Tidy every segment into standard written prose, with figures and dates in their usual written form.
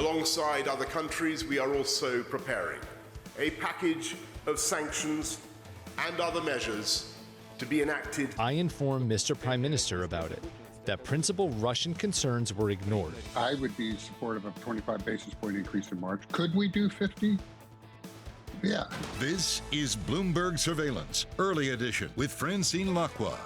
Alongside other countries, we are also preparing a package of sanctions and other measures to be enacted. I informed Mr. Prime Minister about it, that principal Russian concerns were ignored. I would be supportive of a 25 basis point increase in March. Could we do 50? Yeah. This is Bloomberg Surveillance, Early Edition with Francine Lacqua.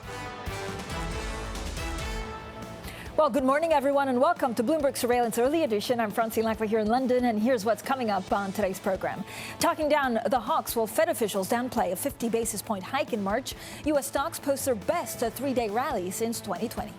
Well, good morning, everyone, and welcome to Bloomberg Surveillance Early Edition. I'm Francine Lacqua here in London, and here's what's coming up on today's program. Talking down the hawks, while Fed officials downplay a 50 basis point hike in March, U.S. stocks post their best three-day rally since 2020.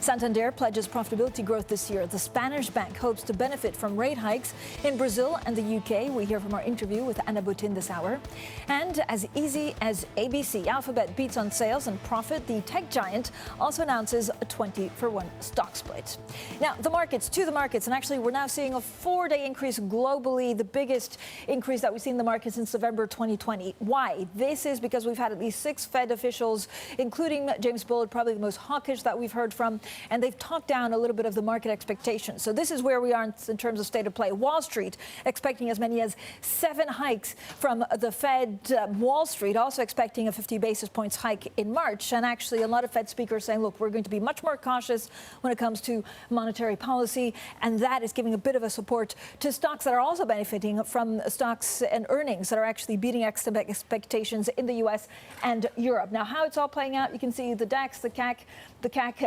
Santander pledges profitability growth this year. The Spanish bank hopes to benefit from rate hikes in Brazil and the UK. We hear from our interview with Anna Boutin this hour. And as easy as ABC, Alphabet beats on sales and profit. The tech giant also announces a 20-for-1 stock split. Now, the markets, and actually we're now seeing a 4-day increase globally, the biggest increase that we've seen in the market since November 2020. Why? This is because we've had at least 6 Fed officials, including James Bullard, probably the most hawkish that we've heard from, and they've talked down a little bit of the market expectations. So this is where we are in terms of state of play. Wall Street expecting as many as 7 hikes from the Fed. Wall Street also expecting a 50 basis points hike in March. And actually, a lot of Fed speakers saying, look, we're going to be much more cautious when it comes to monetary policy. And that is giving a bit of a support to stocks that are also benefiting from stocks and earnings that are actually beating expectations in the U.S. and Europe. Now, how it's all playing out, you can see the DAX, the CAC,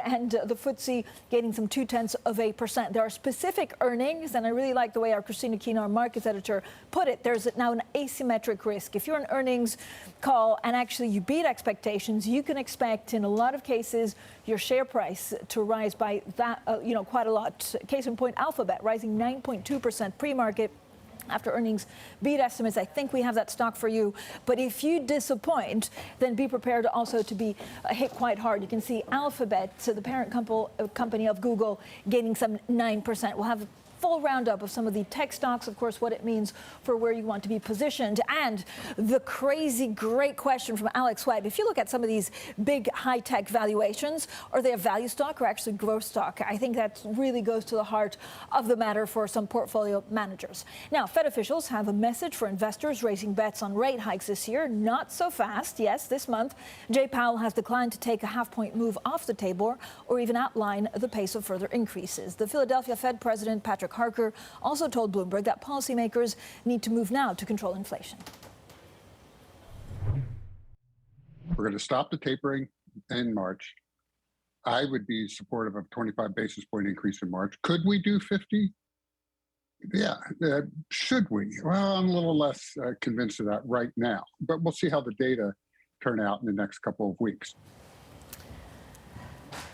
and the FTSE gaining some 0.2%. There are specific earnings, and I really like the way our Christina Kino, our markets editor, put it. There's now an asymmetric risk. If you're an earnings call and actually you beat expectations, you can expect in a lot of cases your share price to rise by that, quite a lot. Case in point, Alphabet rising 9.2% pre-market. After earnings beat estimates. I think we have that stock for you. But if you disappoint, then be prepared also to be hit quite hard. You can see Alphabet, so the parent company of Google, gaining some 9%. We'll have a full roundup of some of the tech stocks, of course, what it means for where you want to be positioned. And the crazy great question from Alex Webb. If you look at some of these big high-tech valuations, are they a value stock or actually growth stock? I think that really goes to the heart of the matter for some portfolio managers. Now, Fed officials have a message for investors raising bets on rate hikes this year. Not so fast. Yes, this month, Jay Powell has declined to take a half-point move off the table or even outline the pace of further increases. The Philadelphia Fed President Patrick Harker also told Bloomberg that policymakers need to move now to control inflation. We're going to stop the tapering in March. I would be supportive of a 25 basis point increase in March. Could we do 50? Yeah. Should we? Well, I'm a little less convinced of that right now, but we'll see how the data turn out in the next couple of weeks.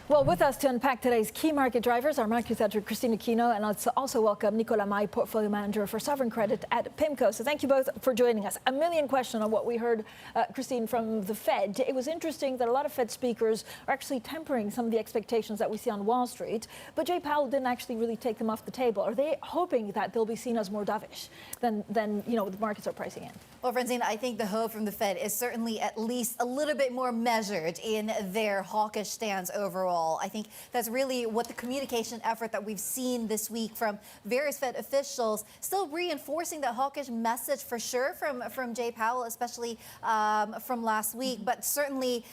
Well, with us to unpack today's key market drivers, our market editor, Christina Kino, and let's also welcome Nicolas Mai, portfolio manager for sovereign credit at PIMCO. So thank you both for joining us. A million questions on what we heard, Christine, from the Fed. It was interesting that a lot of Fed speakers are actually tempering some of the expectations that we see on Wall Street, but Jay Powell didn't actually really take them off the table. Are they hoping that they'll be seen as more dovish than the markets are pricing in? Well, Francine, I think the hope from the Fed is certainly at least a little bit more measured in their hawkish stance overall. I think that's really what the communication effort that we've seen this week from various Fed officials, still reinforcing that hawkish message for sure from Jay Powell, especially from last week, but certainly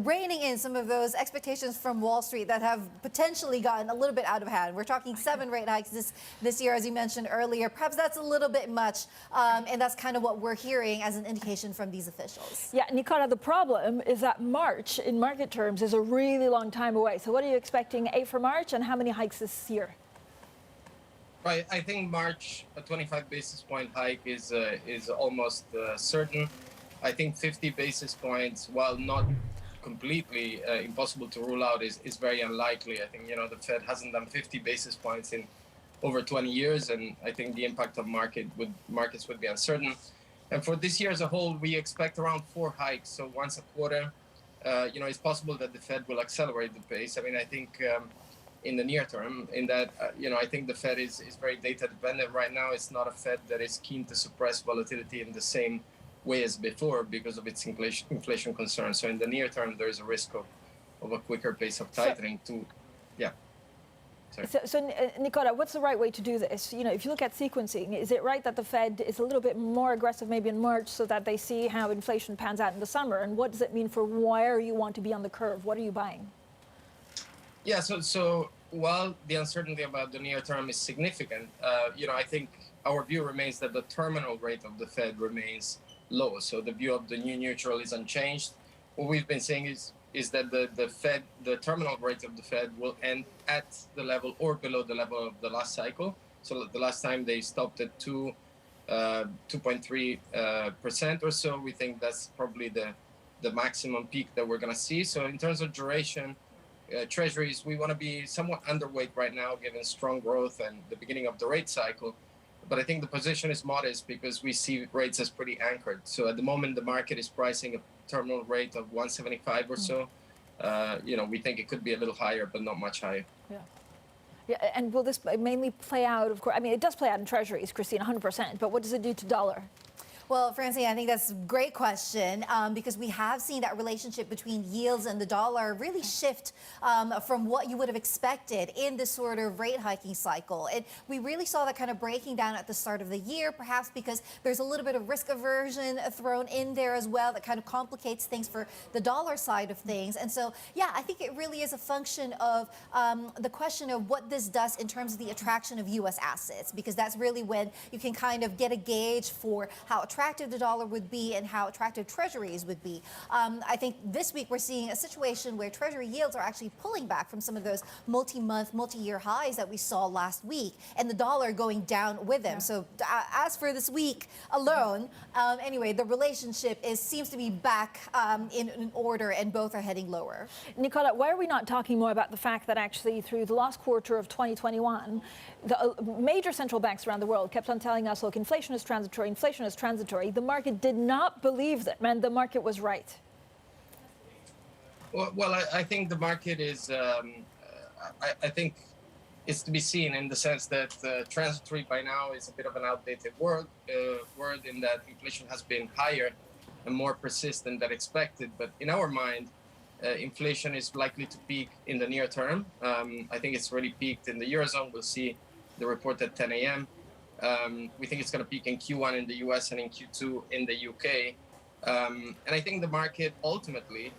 reining in some of those expectations from Wall Street that have potentially gotten a little bit out of hand. We're talking 7 rate hikes this year, as you mentioned earlier. Perhaps that's a little bit much, and that's kind of what we're hearing as an indication from these officials. Yeah, Nicola, the problem is that March, in market terms, is a really long time away. So what are you expecting, for March, and how many hikes this year? Right, I think March, a 25 basis point hike is almost certain. I think 50 basis points, while not completely impossible to rule out, is very unlikely. I think, the Fed hasn't done 50 basis points in over 20 years, and I think the impact of markets would be uncertain. And for this year as a whole, we expect around 4 hikes, so once a quarter. It's possible that the Fed will accelerate the pace. I mean, I think in the near term, in that, I think the Fed is very data dependent right now. It's not a Fed that is keen to suppress volatility in the same way as before because of its inflation concerns. So in the near term, there is a risk of a quicker pace of tightening Sorry. So, Nicola, what's the right way to do this? You know, if you look at sequencing, is it right that the Fed is a little bit more aggressive maybe in March so that they see how inflation pans out in the summer? And what does it mean for where you want to be on the curve? What are you buying? Yeah, so while the uncertainty about the near term is significant, I think our view remains that the terminal rate of the Fed remains low. So the view of the new neutral is unchanged. What we've been saying is that the terminal rate of the Fed will end at the level or below the level of the last cycle. So the last time they stopped at 2.3% or so, we think that's probably the maximum peak that we're going to see. So in terms of duration, treasuries, we want to be somewhat underweight right now, given strong growth and the beginning of the rate cycle. But I think the position is modest because we see rates as pretty anchored. So at the moment, the market is pricing a terminal rate of 175 or so. We think it could be a little higher, but not much higher. Yeah, and will this mainly play out, of course, I mean, it does play out in treasuries, Christine, 100%, but what does it do to dollar? Well, Francine, I think that's a great question because we have seen that relationship between yields and the dollar really shift from what you would have expected in this sort of rate hiking cycle. And we really saw that kind of breaking down at the start of the year, perhaps because there's a little bit of risk aversion thrown in there as well that kind of complicates things for the dollar side of things. And so, yeah, I think it really is a function of the question of what this does in terms of the attraction of U.S. assets, because that's really when you can kind of get a gauge for how attractive the dollar would be and how attractive treasuries would be. I think this week we're seeing a situation where treasury yields are actually pulling back from some of those multi-month, multi-year highs that we saw last week, and the dollar going down with them. Yeah. So as for this week alone, anyway, the relationship seems to be back in order, and both are heading lower. Nicola, why are we not talking more about the fact that actually through the last quarter of 2021, the major central banks around the world kept on telling us, look, inflation is transitory, inflation is transitory. The market did not believe them, and the market was right. Well, I think the market is, I think it's to be seen in the sense that transitory by now is a bit of an outdated word in that inflation has been higher and more persistent than expected. But in our mind, inflation is likely to peak in the near term. I think it's already peaked in the Eurozone. We'll see the report at 10 a.m. We think it's going to peak in Q1 in the US and in Q2 in the UK. And I think the market ultimately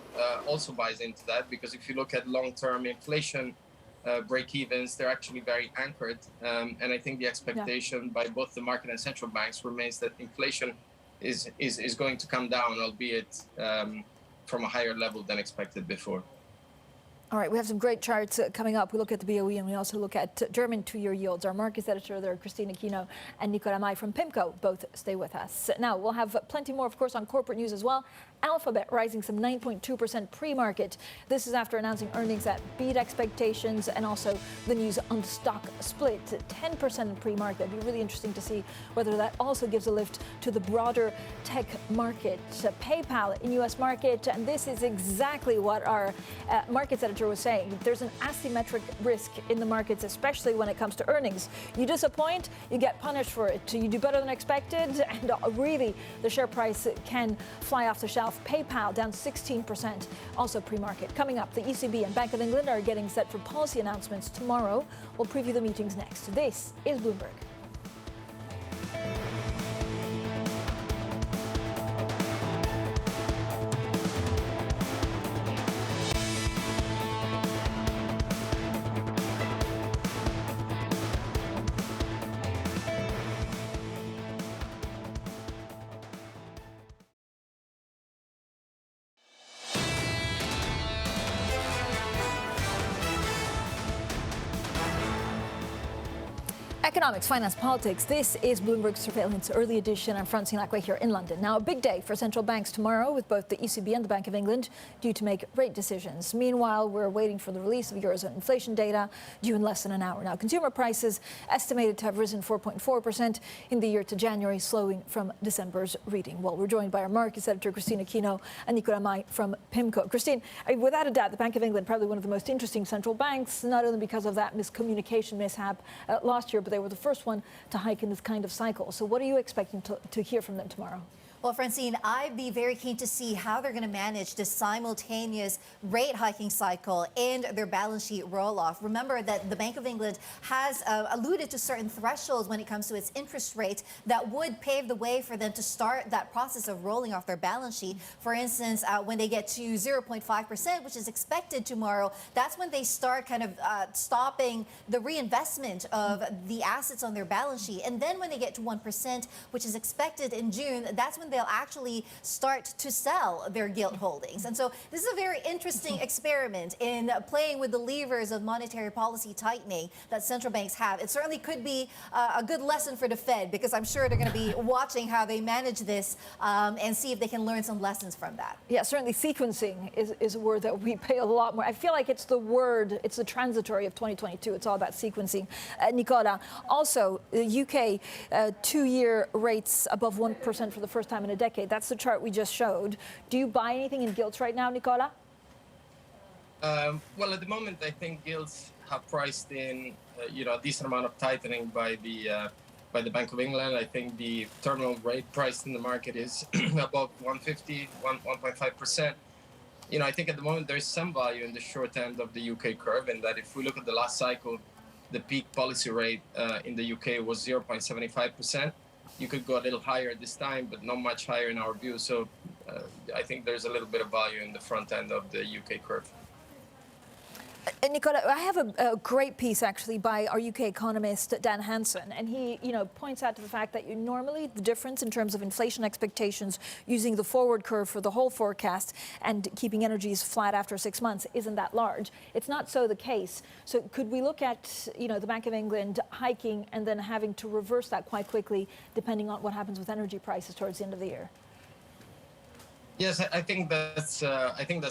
also buys into that, because if you look at long-term inflation break-evens, they're actually very anchored. And I think the expectation by both the market and central banks remains that inflation is going to come down, albeit from a higher level than expected before. All right, we have some great charts coming up. We look at the BOE and we also look at German two-year yields. Our markets editor there, Christine Aquino and Nicola Mai from PIMCO, both stay with us. Now, we'll have plenty more, of course, on corporate news as well. Alphabet rising some 9.2% pre-market. This is after announcing earnings that beat expectations, and also the news on the stock split, 10% in pre-market. It'll be really interesting to see whether that also gives a lift to the broader tech market. PayPal in U.S. market, and this is exactly what our markets editor was saying. There's an asymmetric risk in the markets, especially when it comes to earnings. You disappoint, you get punished for it. You do better than expected, and really the share price can fly off the shelf. PayPal down 16%, also pre-market. Coming up, the ECB and Bank of England are getting set for policy announcements tomorrow. We'll preview the meetings next. This is Bloomberg. Economics, finance, politics. This is Bloomberg Surveillance Early Edition. I'm Francine Lacqua here in London. Now, a big day for central banks tomorrow, with both the ECB and the Bank of England due to make rate decisions. Meanwhile, we're waiting for the release of Eurozone inflation data due in less than an hour. Now, consumer prices estimated to have risen 4.4% in the year to January, slowing from December's reading. Well, we're joined by our markets editor, Christine Aquino, and Nicola Mai from PIMCO. Christine, without a doubt, the Bank of England, probably one of the most interesting central banks, not only because of that miscommunication mishap last year, but they were the first one to hike in this kind of cycle. So what are you expecting to hear from them tomorrow? Well, Francine, I'd be very keen to see how they're going to manage this simultaneous rate hiking cycle and their balance sheet roll-off. Remember that the Bank of England has alluded to certain thresholds when it comes to its interest rate that would pave the way for them to start that process of rolling off their balance sheet. For instance, when they get to 0.5%, which is expected tomorrow, that's when they start kind of stopping the reinvestment of the assets on their balance sheet. And then when they get to 1%, which is expected in June, that's when they'll actually start to sell their gilt holdings. And so this is a very interesting experiment in playing with the levers of monetary policy tightening that central banks have. It certainly could be a good lesson for the Fed, because I'm sure they're going to be watching how they manage this and see if they can learn some lessons from that. Yeah, certainly sequencing is a word that we pay a lot more. I feel like it's the word, it's the transitory of 2022. It's all about sequencing. Nicola, also, the UK 2-year rates above 1% for the first time in a decade. That's the chart we just showed. Do you buy anything in gilts right now, Nicola? Well, at the moment, I think gilts have priced in, a decent amount of tightening by the Bank of England. I think the terminal rate priced in the market is above 1.5%. I think at the moment there's some value in the short end of the UK curve, and that if we look at the last cycle, the peak policy rate in the UK was 0.75%. You could go a little higher this time, but not much higher in our view. So I think there's a little bit of value in the front end of the UK curve. Nicola, I have a great piece actually by our UK economist Dan Hansen, and he, points out to the fact that normally the difference in terms of inflation expectations using the forward curve for the whole forecast and keeping energies flat after 6 months isn't that large. It's not so the case. So could we look at, the Bank of England hiking and then having to reverse that quite quickly depending on what happens with energy prices towards the end of the year? Yes, I think that's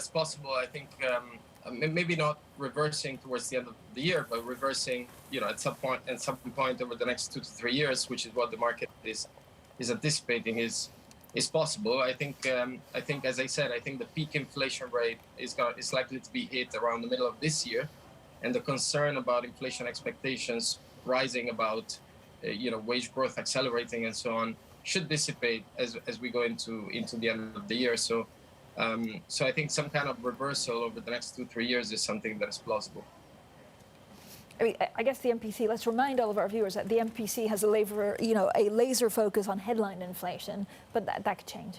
possible. I think maybe not reversing towards the end of the year, but reversing, at some point over the next 2 to 3 years, which is what the market is anticipating, is possible. I think, as I said, I think the peak inflation rate is likely to be hit around the middle of this year, and the concern about inflation expectations rising, about wage growth accelerating and so on, should dissipate as we go into the end of the year. So I think some kind of reversal over the next 2-3 years is something that is plausible. I guess the MPC, let's remind all of our viewers that the MPC has a laser focus on headline inflation, but that could change.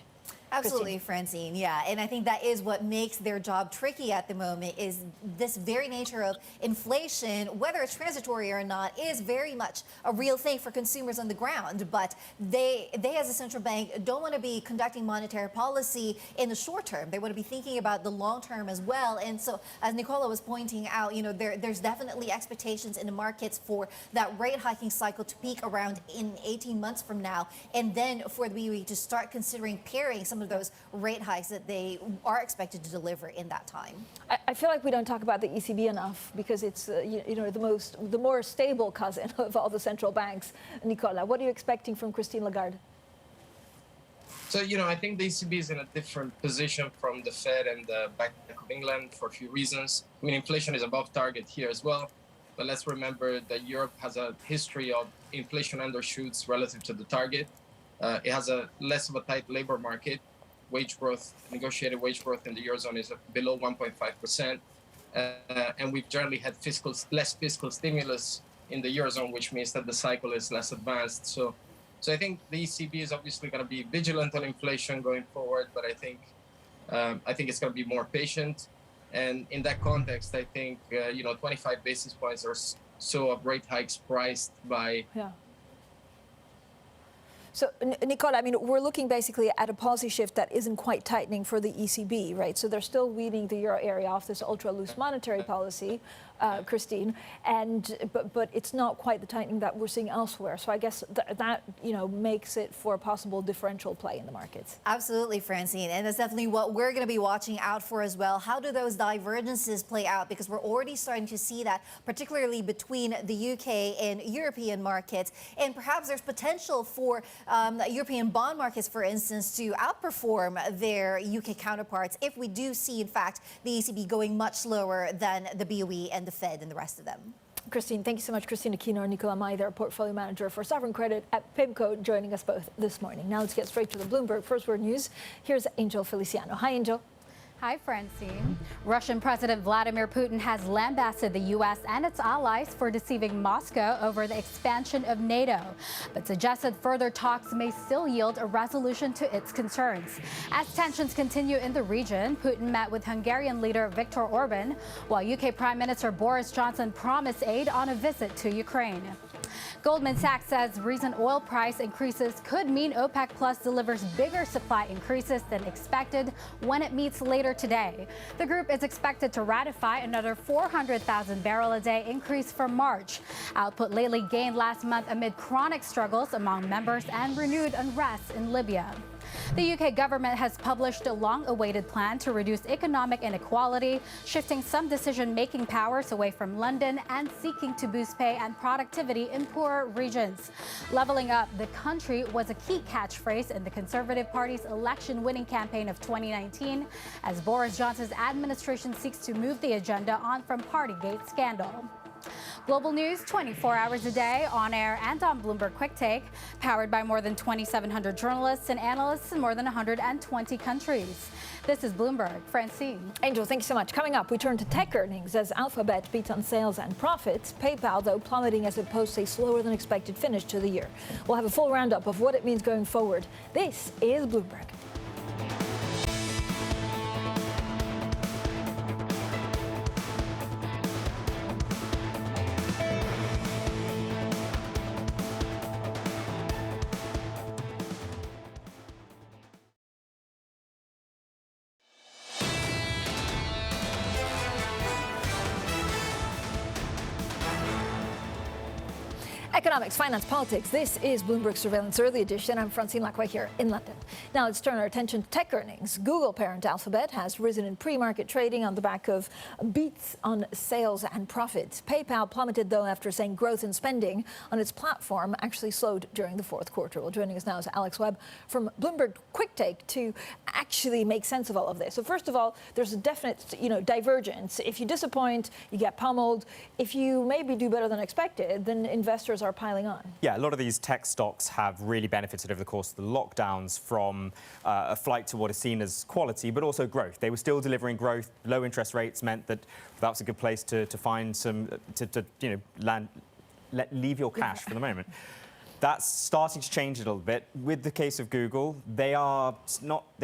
Absolutely, Francine. Yeah, and I think that is what makes their job tricky at the moment, is this very nature of inflation, whether it's transitory or not, is very much a real thing for consumers on the ground. But they as a central bank don't want to be conducting monetary policy in the short term. They want to be thinking about the long term as well. And so, as Nicola was pointing out, there's definitely expectations in the markets for that rate hiking cycle to peak around in 18 months from now, and then for the BOE to start considering pairing some of those rate hikes that they are expected to deliver in that time. I feel like we don't talk about the ECB enough because it's the more stable cousin of all the central banks. Nicola, what are you expecting from Christine Lagarde? So I think the ECB is in a different position from the Fed and the Bank of England for a few reasons. I mean, inflation is above target here as well, but let's remember that Europe has a history of inflation undershoots relative to the target. It has a less of a tight labor market. Wage growth, negotiated wage growth in the Eurozone is below 1.5%. And we've generally had less fiscal stimulus in the Eurozone, which means that the cycle is less advanced. So I think the ECB is obviously going to be vigilant on inflation going forward, but I think it's going to be more patient. And in that context, I think 25 basis points or so of rate hikes priced by. Yeah. So, Nicola, I mean, we're looking basically at a policy shift that isn't quite tightening for the ECB, right? So they're still weaning the euro area off this ultra-loose monetary policy, Christine, but it's not quite the tightening that we're seeing elsewhere. So I guess that makes it for a possible differential play in the markets. Absolutely, Francine, and that's definitely what we're going to be watching out for as well. How do those divergences play out? Because we're already starting to see that, particularly between the UK and European markets, and perhaps there's potential for European bond markets, for instance, to outperform their UK counterparts if we do see, in fact, the ECB going much slower than the BOE and the Fed and the rest of them. Christine, thank you so much. Christine Aquino and Nicola Mai, their portfolio manager for sovereign credit at PIMCO, joining us both this morning. Now let's get straight to the Bloomberg First Word News. Here's Angel Feliciano. Hi, Angel. Hi, Francine. Russian President Vladimir Putin has lambasted the U.S. and its allies for deceiving Moscow over the expansion of NATO, but suggested further talks may still yield a resolution to its concerns. As tensions continue in the region, Putin met with Hungarian leader Viktor Orban, while UK Prime Minister Boris Johnson promised aid on a visit to Ukraine. Goldman Sachs says recent oil price increases could mean OPEC Plus delivers bigger supply increases than expected when it meets later today. The group is expected to ratify another 400,000 barrel a day increase for March. Output lately gained last month amid chronic struggles among members and renewed unrest in Libya. The UK government has published a long-awaited plan to reduce economic inequality, shifting some decision-making powers away from London and seeking to boost pay and productivity in poorer regions. Leveling up the country was a key catchphrase in the Conservative Party's election-winning campaign of 2019, as Boris Johnson's administration seeks to move the agenda on from Partygate scandal. Global news 24 hours a day, on air and on Bloomberg Quick Take, powered by more than 2,700 journalists and analysts in more than 120 countries. This is Bloomberg. Francine. Angel, thank you so much. Coming up, we turn to tech earnings as Alphabet beats on sales and profits. PayPal, though, plummeting as it posts a slower than expected finish to the year. We'll have a full roundup of what it means going forward. This is Bloomberg. Economics, finance, politics. This is Bloomberg Surveillance Early Edition. I'm Francine Lacqua here in London. Now let's turn our attention to tech earnings. Google parent Alphabet has risen in pre-market trading on the back of beats on sales and profits. PayPal plummeted, though, after saying growth in spending on its platform actually slowed during the fourth quarter. Well, joining us now is Alex Webb from Bloomberg Quick Take to actually make sense of all of this. So first of all, there's a definite, divergence. If you disappoint, you get pummeled. If you maybe do better than expected, then investors are piling on. Yeah, a lot of these tech stocks have really benefited over the course of the lockdowns from a flight to what is seen as quality, but also growth. They were still delivering growth. Low interest rates meant that was a good place to find some, leave your cash for the moment. That's starting to change a little bit. With the case of Google, they're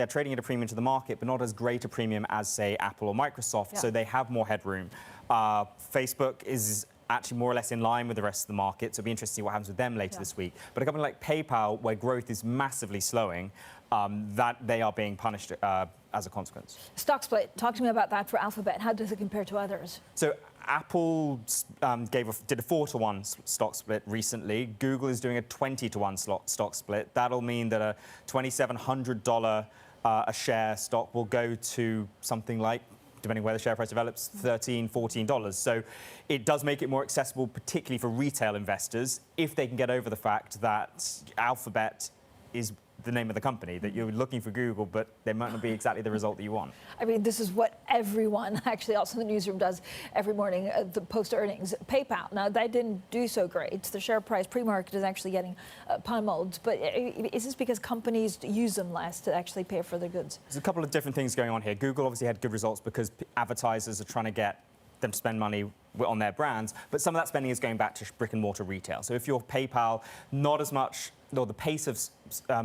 trading at a premium to the market, but not as great a premium as, say, Apple or Microsoft, so they have more headroom. Facebook is actually more or less in line with the rest of the market, so it'll be interesting to see what happens with them later this week. But a company like PayPal, where growth is massively slowing, that they are being punished as a consequence. Stock split. Talk to me about that for Alphabet. How does it compare to others? So Apple did a 4-to-1 stock split recently. Google is doing a 20-to-1 stock split. That'll mean that a $2,700 a share stock will go to something like, depending where the share price develops, $13, $14. So it does make it more accessible, particularly for retail investors, if they can get over the fact that Alphabet is the name of the company, that you're looking for Google, but they might not be exactly the result that you want. I mean, this is what everyone, actually also in the newsroom, does every morning, the post-earnings. PayPal, now that didn't do so great. The share price pre-market is actually getting pummeled. But is this because companies use them less to actually pay for their goods? There's a couple of different things going on here. Google obviously had good results because advertisers are trying to get them to spend money on their brands, but some of that spending is going back to brick and mortar retail. So if you're PayPal, not as much, or the pace of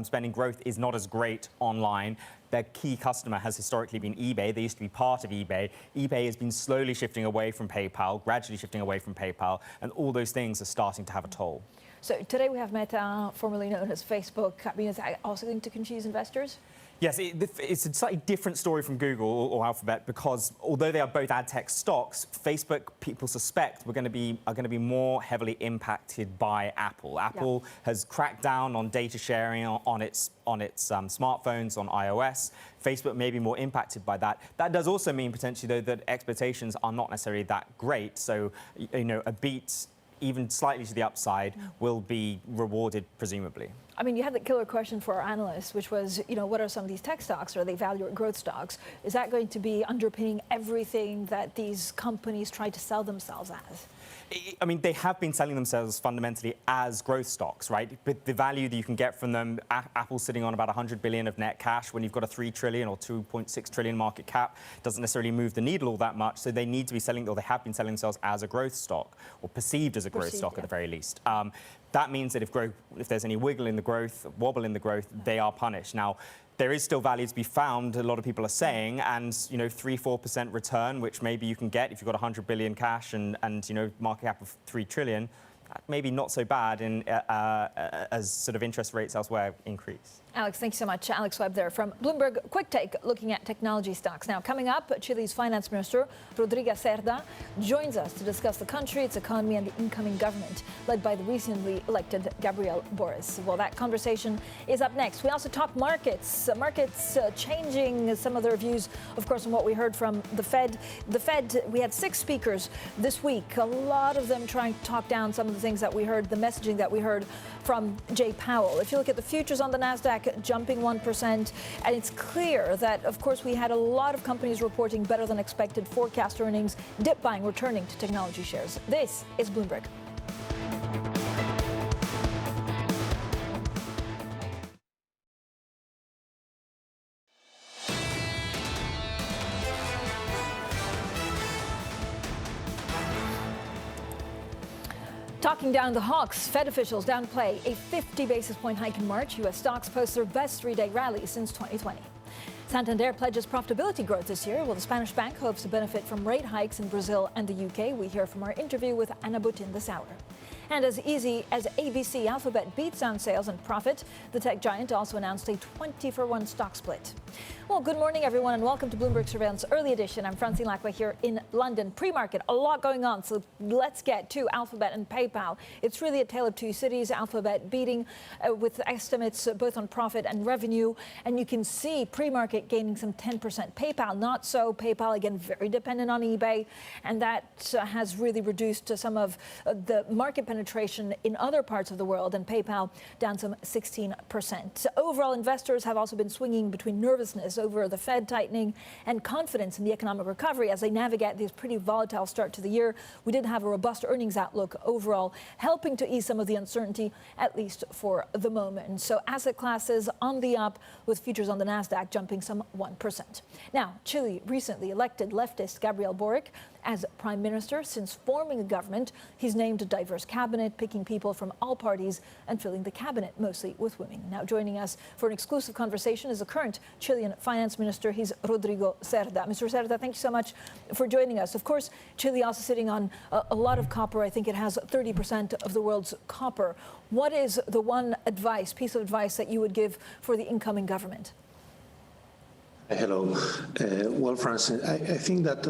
spending growth is not as great online. Their key customer has historically been eBay. They used to be part of eBay. eBay has been slowly shifting away from PayPal, gradually shifting away from PayPal, and all those things are starting to have a toll. So today we have Meta, formerly known as Facebook. I mean, is that also going to confuse investors? Yes, it's a slightly different story from Google or Alphabet because although they are both ad tech stocks, Facebook, people suspect, are going to be more heavily impacted by Apple. Apple has cracked down on data sharing on its smartphones, on iOS. Facebook may be more impacted by that. That does also mean potentially, though, that expectations are not necessarily that great. So, a beat, even slightly to the upside, will be rewarded, presumably. I mean, you had the killer question for our analysts, which was, what are some of these tech stocks? Are they value or growth stocks? Is that going to be underpinning everything that these companies try to sell themselves as? I mean, they have been selling themselves fundamentally as growth stocks, right? But the value that you can get from them, Apple's sitting on about 100 billion of net cash when you've got a 3 trillion or 2.6 trillion market cap, doesn't necessarily move the needle all that much. So they need to be selling, or they have been selling themselves as a growth stock, or perceived as a growth stock at the very least. That means that if there's any wobble in the growth, they are punished. Now, there is still value to be found, a lot of people are saying, and 3-4% return, which maybe you can get if you've got 100 billion cash and market cap of 3 trillion, maybe not so bad as sort of interest rates elsewhere increase. Alex, thank you so much. Alex Webb there from Bloomberg. Quick take looking at technology stocks. Now, coming up, Chile's finance minister, Rodrigo Cerda, joins us to discuss the country, its economy, and the incoming government, led by the recently elected Gabriel Boric. Well, that conversation is up next. We also talk markets. Markets changing some of their views, of course, on what we heard from the Fed. The Fed, we had 6 speakers this week, a lot of them trying to talk down some of the things that we heard, the messaging that we heard from Jay Powell. If you look at the futures on the NASDAQ, jumping 1%. And it's clear that, of course, we had a lot of companies reporting better than expected forecast earnings, dip buying returning to technology shares. This is Bloomberg. Talking down the hawks, Fed officials downplay a 50 basis point hike in March. U.S. stocks post their best 3-day rally since 2020. Santander pledges profitability growth this year, while the Spanish bank hopes to benefit from rate hikes in Brazil and the UK. We hear from our interview with Anna Butin this hour. And as easy as ABC, Alphabet beats on sales and profit. The tech giant also announced a 20-for-1 stock split. Well, good morning, everyone, and welcome to Bloomberg Surveillance Early Edition. I'm Francine Lacqua here in London. Pre-market, a lot going on, so let's get to Alphabet and PayPal. It's really a tale of two cities. Alphabet beating with estimates both on profit and revenue, and you can see pre-market gaining some 10%. PayPal, not so. PayPal, again, very dependent on eBay, and that has really reduced some of the market penetration in other parts of the world, and PayPal down some 16%. Overall, investors have also been swinging between nervousness over the Fed tightening and confidence in the economic recovery as they navigate this pretty volatile start to the year. We did have a robust earnings outlook overall, helping to ease some of the uncertainty, at least for the moment. So asset classes on the up, with futures on the NASDAQ jumping some 1%. Now, Chile recently elected leftist Gabriel Boric as prime minister. Since forming a government, he's named a diverse cabinet, picking people from all parties and filling the cabinet mostly with women. Now joining us for an exclusive conversation is the current Chilean finance minister. He's Rodrigo Cerda. Mr. Cerda, thank you so much for joining us. Of course, Chile also sitting on a lot of copper. I think it has 30% of the world's copper. What is the one piece of advice that you would give for the incoming government? Hello. Well, Francis, I think that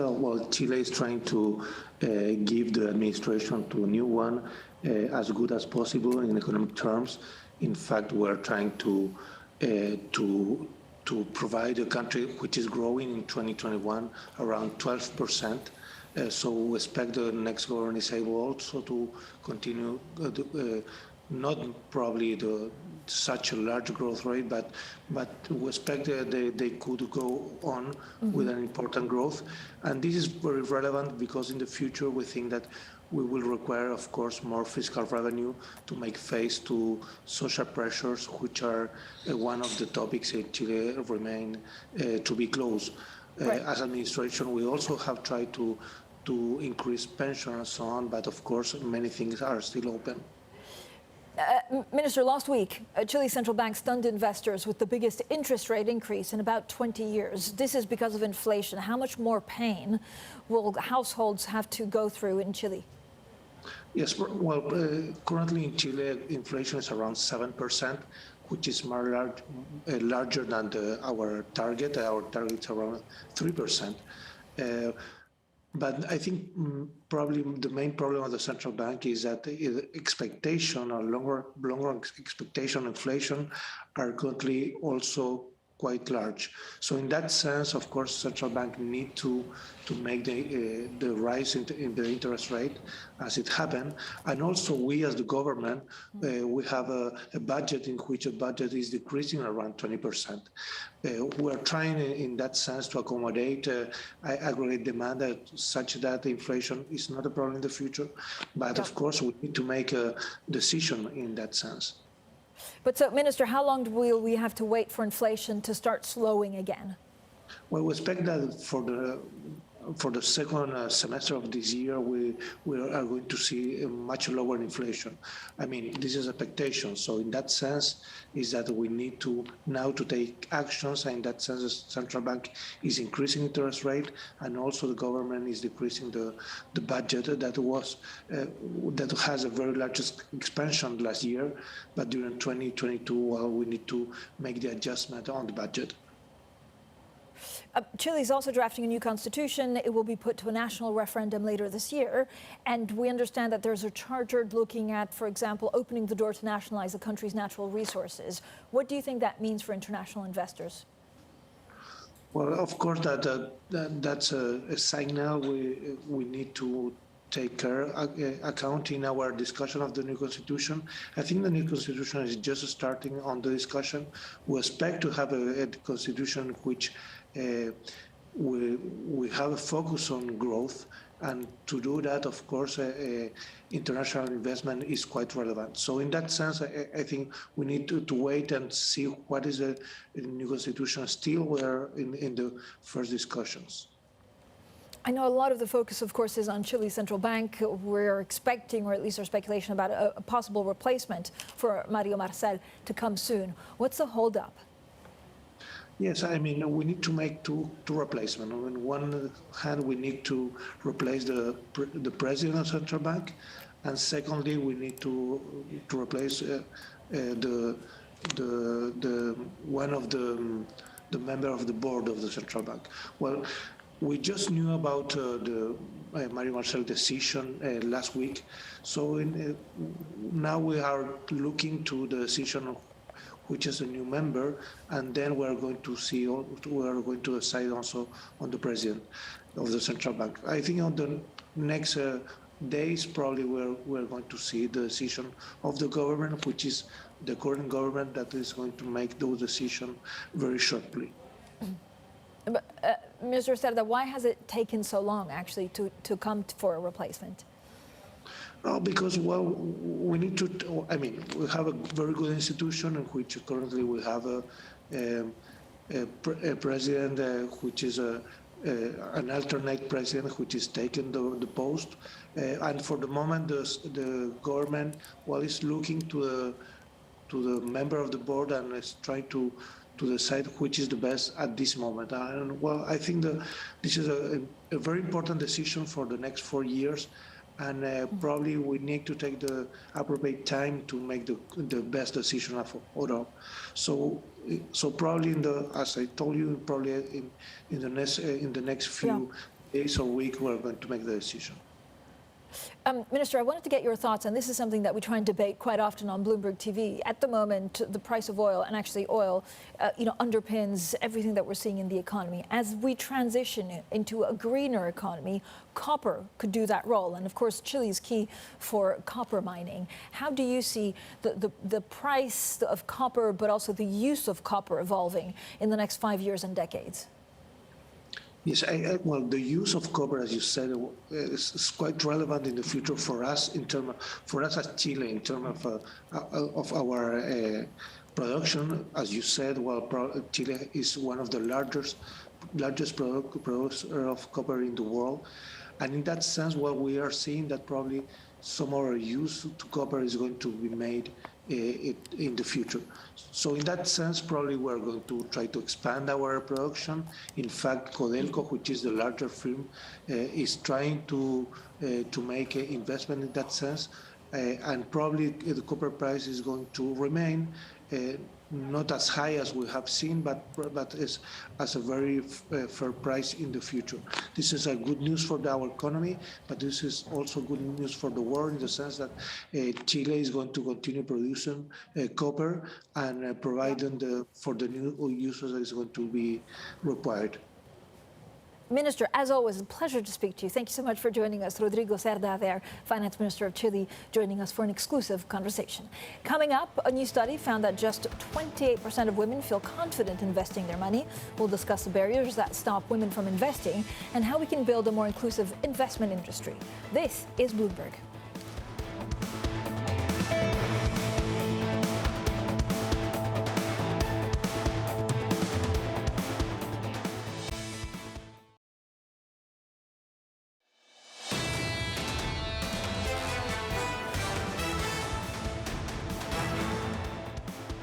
Chile is trying to give the administration to a new one as good as possible in economic terms. In fact, we're trying to provide a country which is growing in 2021 around 12%. So we expect the next government is able also to continue not probably such a large growth rate, but we expect that they could go on with an important growth. And this is very relevant because in the future we think that we will require, of course, more fiscal revenue to make face to social pressures, which are one of the topics in Chile remain to be closed. Right. As administration, we also have tried to increase pension and so on, but of course many things are still open. Minister, last week, Chile's central bank stunned investors with the biggest interest rate increase in about 20 years. This is because of inflation. How much more pain will households have to go through in Chile? Yes, well, currently in Chile, inflation is around 7%, which is more larger than our target. Our target is around 3%. But I think probably the main problem of the central bank is that the expectation or longer expectation inflation are currently also quite large. So in that sense, of course, central bank need to make the rise in the interest rate as it happened. And also we as the government, we have a budget in which a budget is decreasing around 20%. We're trying in that sense to accommodate aggregate demand such that inflation is not a problem in the future. But of course, we need to make a decision in that sense. But so, Minister, how long will we have to wait for inflation to start slowing again? Well, we expect that for the second semester of this year, we are going to see a much lower inflation. I mean, this is expectation. So in that sense, is that we need to now to take actions. And in that sense, the central bank is increasing interest rate, and also the government is decreasing the budget that was that has a very large expansion last year. But during 2022, well, we need to make the adjustment on the budget. Chile is also drafting a new constitution. It will be put to a national referendum later this year. And we understand that there's a charter looking at, for example, opening the door to nationalize the country's natural resources. What do you think that means for international investors? Well, of course, that's a signal we need to take account in our discussion of the new constitution. I think the new constitution is just starting on the discussion. We expect to have a constitution which we have a focus on growth, and to do that, of course, international investment is quite relevant. So in that sense, I think we need to wait and see what is the new constitution. Still, we're in the first discussions. I know a lot of the focus, of course, is on Chile's central bank. We're expecting, or at least there's speculation about a possible replacement for Mario Marcel to come soon. What's the holdup? Yes, I mean, we need to make two replacements. On one hand, we need to replace the president of central bank, and secondly, we need to replace the one of the member of the board of the central bank. Well, we just knew about the Mario Marcel decision last week, so now we are looking to the decision of which is a new member, and then we are going to decide also on the president of the central bank. I think on the next days, probably we're going to see the decision of the government, which is the current government that is going to make those decisions very shortly. But, Mr. Cerda, why has it taken so long, actually, to come for a replacement? No, because, well, we need to, I mean, we have a very good institution in which currently we have a president which is an alternate president which is taking the post. And for the moment, the government, well, is looking to the member of the board and is trying to decide which is the best at this moment. And, well, I think this is a very important decision for the next 4 years. And probably we need to take the appropriate time to make the best decision of all. So probably as I told you, probably in the next few days or week, we're going to make the decision. Minister, I wanted to get your thoughts, and this is something that we try and debate quite often on Bloomberg TV. At the moment, the price of oil, and actually oil, underpins everything that we're seeing in the economy. As we transition into a greener economy, copper could do that role. And of course, Chile is key for copper mining. How do you see the price of copper, but also the use of copper evolving in the next 5 years and decades? Yes, well, the use of copper, as you said, is quite relevant in the future for us for us as Chile in terms of our production. As you said, well, Chile is one of the largest producer of copper in the world, and in that sense, well, we are seeing that probably some of our use to copper is going to be made in the future. So in that sense, probably we're going to try to expand our production. In fact, Codelco, which is the larger firm, is trying to make an investment in that sense. And probably the copper price is going to remain not as high as we have seen, but is as a very fair price in the future. This is a good news for our economy, but this is also good news for the world in the sense that Chile is going to continue producing copper and providing for the new users that is going to be required. Minister, as always, a pleasure to speak to you. Thank you so much for joining us. Rodrigo Cerda there, Finance Minister of Chile, joining us for an exclusive conversation. Coming up, a new study found that just 28% of women feel confident investing their money. We'll discuss the barriers that stop women from investing and how we can build a more inclusive investment industry. This is Bloomberg.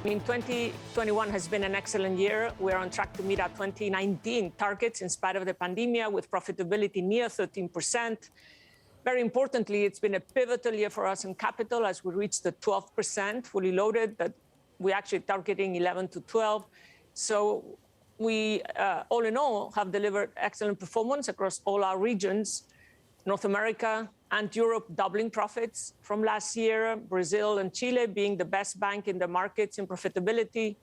I mean, 2021 has been an excellent year. We're on track to meet our 2019 targets in spite of the pandemic, with profitability near 13%. Very importantly, it's been a pivotal year for us in capital as we reached the 12% fully loaded, that we're actually targeting 11 to 12. So we, all in all, have delivered excellent performance across all our regions. North America and Europe doubling profits from last year, Brazil and Chile being the best bank in the markets in profitability,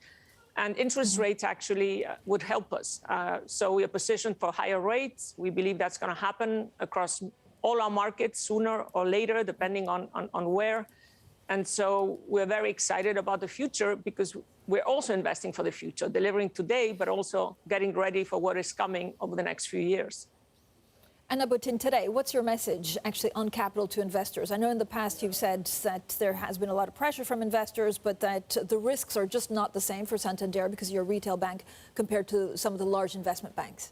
and interest rates actually would help us. So we are positioned for higher rates. We believe that's going to happen across all our markets sooner or later, depending on where. And so we're very excited about the future because we're also investing for the future, delivering today, but also getting ready for what is coming over the next few years. Anna Botín, today, what's your message actually on capital to investors? I know in the past you've said that there has been a lot of pressure from investors, but that the risks are just not the same for Santander because you're a retail bank compared to some of the large investment banks.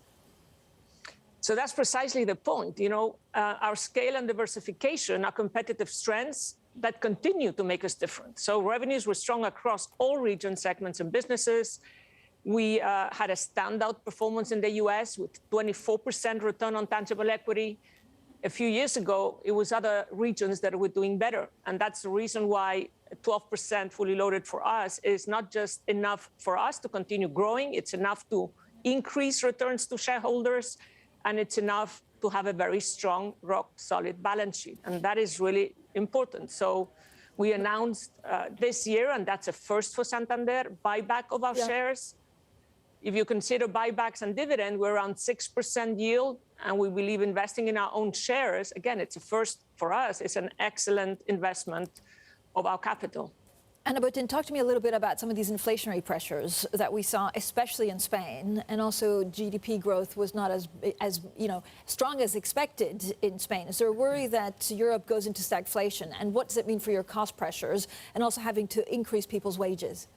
So that's precisely the point. You know, our scale and diversification are competitive strengths that continue to make us different. So revenues were strong across all region segments and businesses. We had a standout performance in the US with 24% return on tangible equity. A few years ago, it was other regions that were doing better. And that's the reason why 12% fully loaded for us is not just enough for us to continue growing. It's enough to increase returns to shareholders. And it's enough to have a very strong, rock solid balance sheet. And that is really important. So we announced this year, and that's a first for Santander, buyback of our shares. If you consider buybacks and dividend, we're around 6% yield, and we believe investing in our own shares, again, it's a first for us. It's an excellent investment of our capital. Anna Botín, talk to me a little bit about some of these inflationary pressures that we saw, especially in Spain, and also GDP growth was not as strong as expected in Spain. Is there a worry that Europe goes into stagflation, and what does it mean for your cost pressures and also having to increase people's wages?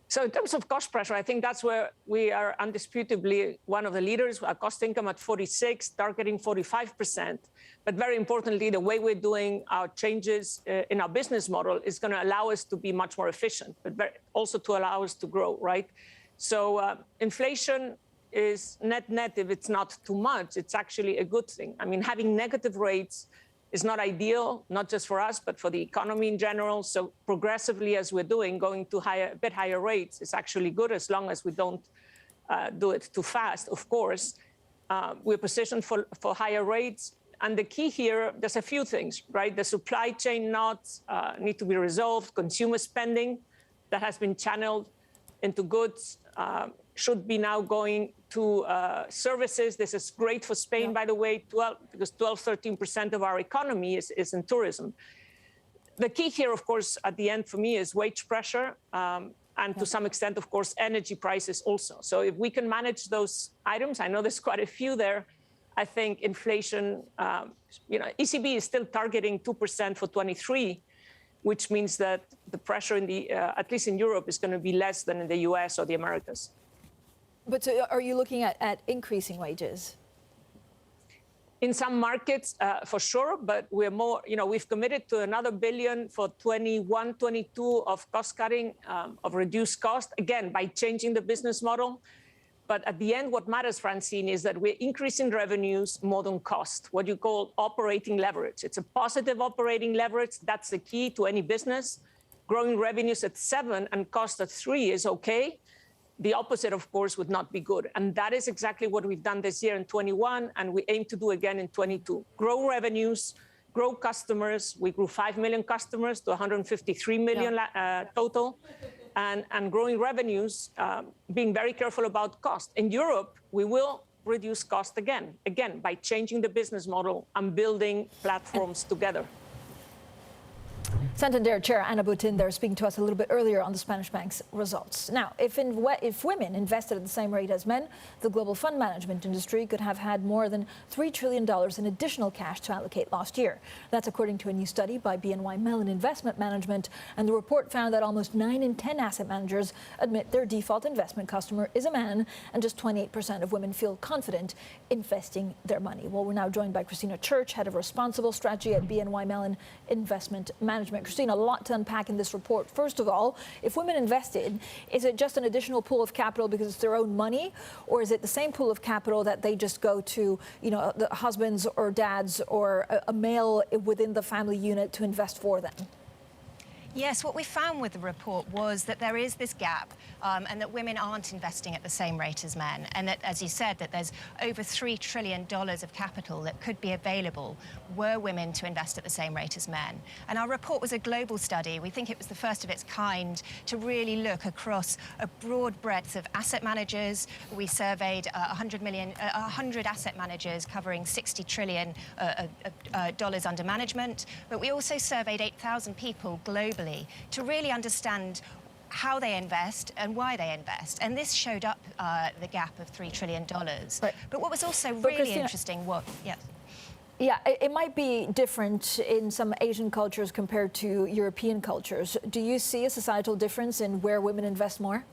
So in terms of cost pressure, I think that's where we are undisputably one of the leaders. Our cost income at 46, targeting 45%. But very importantly, the way we're doing our changes in our business model is going to allow us to be much more efficient, but also to allow us to grow, right? So inflation is net, if it's not too much, it's actually a good thing. I mean, having negative rates is not ideal, not just for us, but for the economy in general. So progressively, as we're doing, going to a bit higher rates is actually good as long as we don't do it too fast, of course. We're positioned for higher rates. And the key here, there's a few things, right? The supply chain knots need to be resolved. Consumer spending that has been channeled into goods should be now going to services. This is great for Spain, by the way, because 13% of our economy is in tourism. The key here, of course, at the end for me is wage pressure and to some extent, of course, energy prices also. So if we can manage those items, I know there's quite a few there, I think inflation, ECB is still targeting 2% for 23, which means that the pressure in at least in Europe, is going to be less than in the US or the Americas. But so are you looking at increasing wages? In some markets, for sure, but we're more, we've committed to another billion for 21, 22 of cost cutting, of reduced cost, again, by changing the business model. But at the end, what matters, Francine, is that we're increasing revenues more than cost, what you call operating leverage. It's a positive operating leverage. That's the key to any business. growing revenues at 7 and cost at 3 is okay. The opposite, of course, would not be good. And that is exactly what we've done this year in 21, and we aim to do again in 22. Grow revenues, grow customers. We grew 5 million customers to 153 million total. And growing revenues, being very careful about cost. In Europe, we will reduce cost again by changing the business model and building platforms together. Santander Chair Ana Botín there speaking to us a little bit earlier on the Spanish bank's results. Now, if women invested at the same rate as men, the global fund management industry could have had more than $3 trillion in additional cash to allocate last year. That's according to a new study by BNY Mellon Investment Management. And the report found that almost 9 in 10 asset managers admit their default investment customer is a man, and just 28% of women feel confident investing their money. Well, we're now joined by Christina Church, head of responsible strategy at BNY Mellon Investment Management. Christina, a lot to unpack in this report. First of all, if women invested, is it just an additional pool of capital because it's their own money, or is it the same pool of capital that they just go to, the husbands or dads or a male within the family unit to invest for them? Yes, what we found with the report was that there is this gap and that women aren't investing at the same rate as men. And that, as you said, that there's over $3 trillion of capital that could be available were women to invest at the same rate as men. And our report was a global study. We think it was the first of its kind to really look across a broad breadth of asset managers. We surveyed 100 asset managers covering $60 trillion dollars under management. But we also surveyed 8,000 people globally to really understand how they invest and why they invest. And this showed up the gap of $3 trillion. Right. But what was also really Christina, interesting was, Yeah, it might be different in some Asian cultures compared to European cultures. Do you see a societal difference in where women invest more?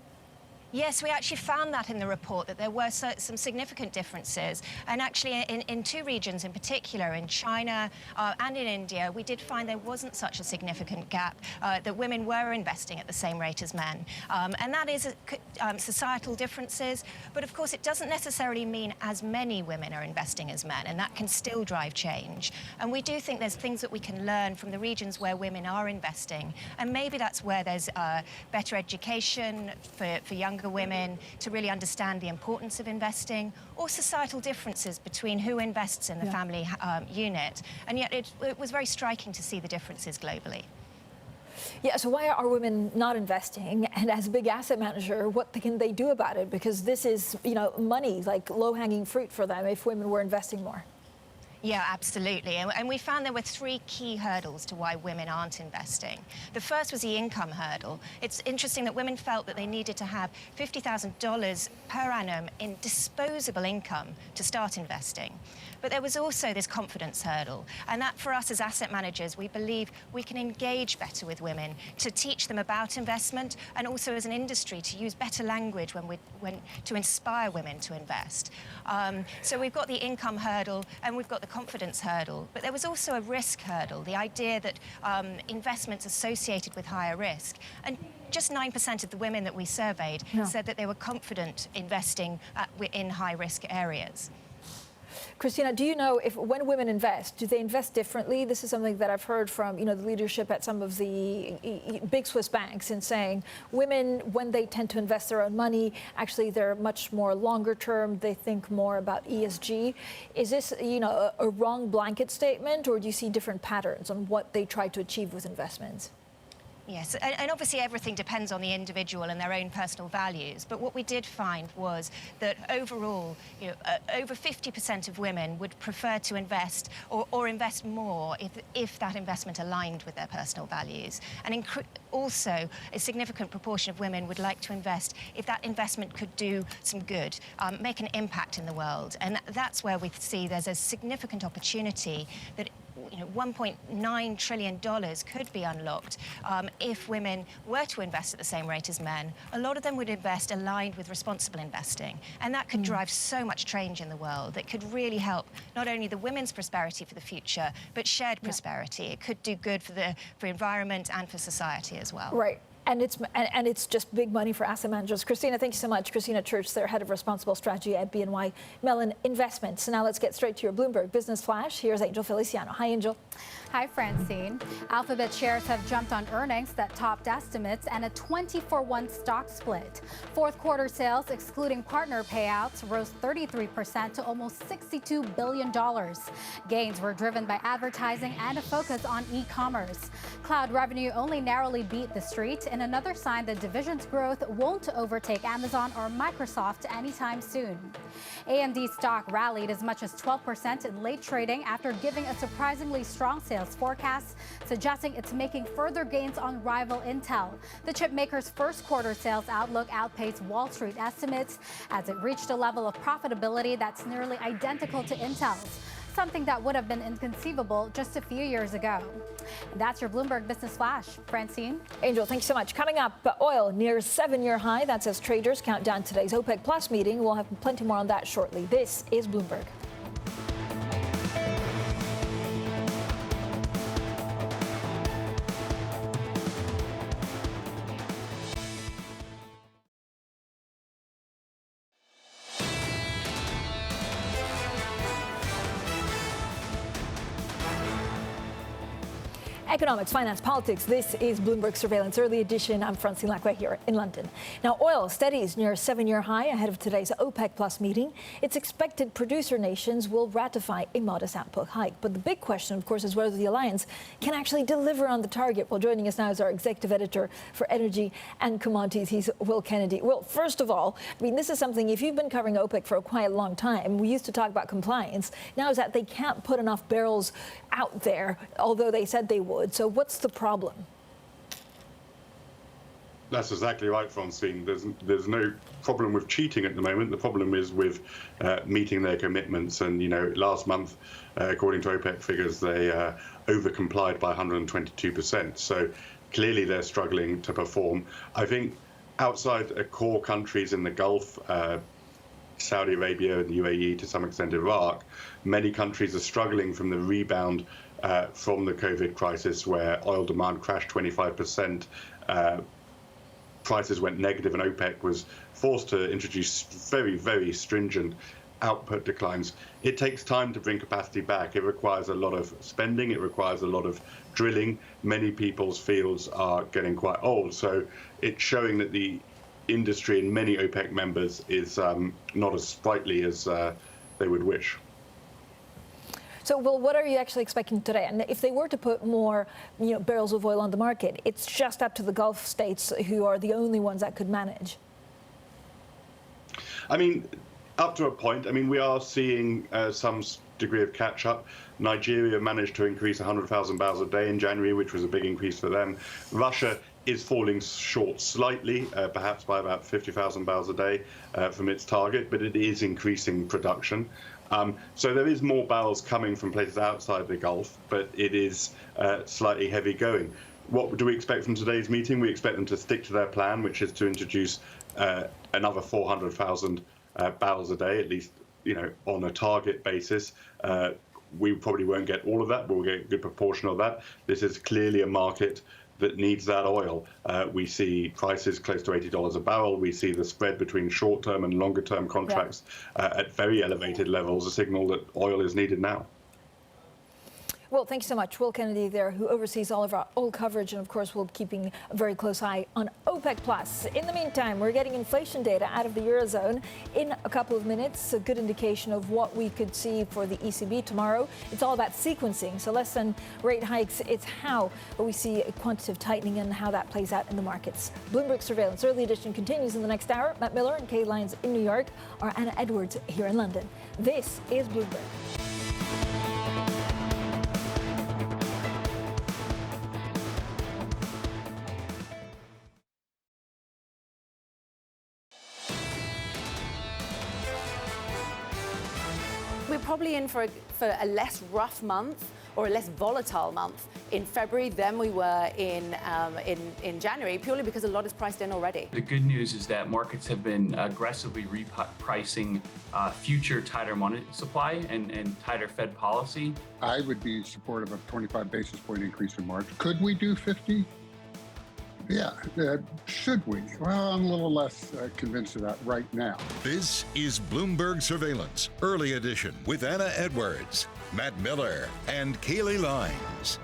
Yes, we actually found that in the report, that there were some significant differences. And actually, in two regions in particular, in China and in India, we did find there wasn't such a significant gap, that women were investing at the same rate as men. And that is societal differences. But of course, it doesn't necessarily mean as many women are investing as men, and that can still drive change. And we do think there's things that we can learn from the regions where women are investing. And maybe that's where there's better education for young women to really understand the importance of investing, or societal differences between who invests in the family unit. And yet it was very striking to see the differences globally. Yeah, so why are women not investing? And as a big asset manager, what can they do about it? Because this is, money, like low-hanging fruit for them if women were investing more. Yeah, absolutely. And we found there were 3 key hurdles to why women aren't investing. The first was the income hurdle. It's interesting that women felt that they needed to have $50,000 per annum in disposable income to start investing. But there was also this confidence hurdle. And that, for us as asset managers, we believe we can engage better with women to teach them about investment, and also as an industry to use better language to inspire women to invest. So we've got the income hurdle and we've got the confidence hurdle. But there was also a risk hurdle, the idea that investments associated with higher risk. And just 9% of the women that we surveyed said that they were confident investing in high-risk areas. Christina, do you know if when women invest, do they invest differently? This is something that I've heard from, the leadership at some of the big Swiss banks in saying women, when they tend to invest their own money, actually they're much more longer term. They think more about ESG. Is this, a wrong blanket statement, or do you see different patterns on what they try to achieve with investments? Yes, and obviously everything depends on the individual and their own personal values. But what we did find was that overall, over 50% of women would prefer to invest or invest more if that investment aligned with their personal values. And also, a significant proportion of women would like to invest if that investment could do some good, make an impact in the world. And that's where we see there's a significant opportunity that $1.9 trillion could be unlocked if women were to invest at the same rate as men. A lot of them would invest aligned with responsible investing, and that could drive so much change in the world that could really help not only the women's prosperity for the future, but shared prosperity. It could do good for the environment and for society as well. Right. And it's just big money for asset managers. Christina, thank you so much. Christina Church, their head of responsible strategy at BNY Mellon Investments. So now let's get straight to your Bloomberg Business Flash. Here's Angel Feliciano. Hi, Angel. Hi, Francine. Alphabet shares have jumped on earnings that topped estimates and a 20-for-1 stock split. Fourth quarter sales, excluding partner payouts, rose 33% to almost $62 billion. Gains were driven by advertising and a focus on e-commerce. Cloud revenue only narrowly beat the street, in another sign the division's growth won't overtake Amazon or Microsoft anytime soon. AMD stock rallied as much as 12% in late trading after giving a surprisingly strong sales forecast, suggesting it's making further gains on rival Intel. The chip maker's first quarter sales outlook outpaced Wall Street estimates as it reached a level of profitability that's nearly identical to Intel's, something that would have been inconceivable just a few years ago. And that's your Bloomberg Business Flash. Francine? Angel, thanks so much. Coming up, oil near 7-year high. That's as traders count down today's OPEC Plus meeting. We'll have plenty more on that shortly. This is Bloomberg. Economics, finance, politics. This is Bloomberg Surveillance Early Edition. I'm Francine Lacqua here in London. Now, oil steadies near a 7-year high ahead of today's OPEC Plus meeting. It's expected producer nations will ratify a modest output hike. But the big question, of course, is whether the alliance can actually deliver on the target. Well, joining us now is our executive editor for energy and commodities. He's Will Kennedy. Well, first of all, I mean, this is something, if you've been covering OPEC for a quite long time, we used to talk about compliance. Now is that they can't put enough barrels out there, although they said they would. So what's the problem? That's exactly right, Francine. There's no problem with cheating at the moment. The problem is with meeting their commitments. And, last month, according to OPEC figures, they overcomplied by 122%. So clearly they're struggling to perform. I think outside core countries in the Gulf, Saudi Arabia and UAE, to some extent Iraq, many countries are struggling from the rebound from the COVID crisis, where oil demand crashed 25%, prices went negative, and OPEC was forced to introduce very, very stringent output declines. It takes time to bring capacity back. It requires a lot of spending. It requires a lot of drilling. Many people's fields are getting quite old. So it's showing that the industry and many OPEC members is not as sprightly as they would wish. So, Will, what are you actually expecting today? And if they were to put more, barrels of oil on the market, it's just up to the Gulf states who are the only ones that could manage. I mean, up to a point. I mean, we are seeing some degree of catch-up. Nigeria managed to increase 100,000 barrels a day in January, which was a big increase for them. Russia is falling short slightly, perhaps by about 50,000 barrels a day from its target, but it is increasing production. So there is more barrels coming from places outside the Gulf, but it is slightly heavy going. What do we expect from today's meeting? We expect them to stick to their plan, which is to introduce another 400,000 barrels a day, at least, on a target basis. We probably won't get all of that, but we'll get a good proportion of that. This is clearly a market that needs that oil. We see prices close to $80 a barrel. We see the spread between short-term and longer-term contracts at very elevated levels, a signal that oil is needed now. Well, thank you so much. Will Kennedy there, who oversees all of our oil coverage, and of course, we'll be keeping a very close eye on OPEC Plus. In the meantime, we're getting inflation data out of the Eurozone in a couple of minutes, a good indication of what we could see for the ECB tomorrow. It's all about sequencing, so less than rate hikes, it's how we see a quantitative tightening and how that plays out in the markets. Bloomberg Surveillance Early Edition continues in the next hour. Matt Miller and Kay Lyons in New York, or Anna Edwards here in London. This is Bloomberg. We're probably in for a less rough month or a less volatile month in February than we were in January, purely because a lot is priced in already. The good news is that markets have been aggressively repricing future tighter money supply and tighter Fed policy. I would be supportive of 25 basis point increase in March. Could we do 50? Yeah, should we? Well, I'm a little less convinced of that right now. This is Bloomberg Surveillance, Early Edition, with Anna Edwards, Matt Miller, and Kaylee Lines.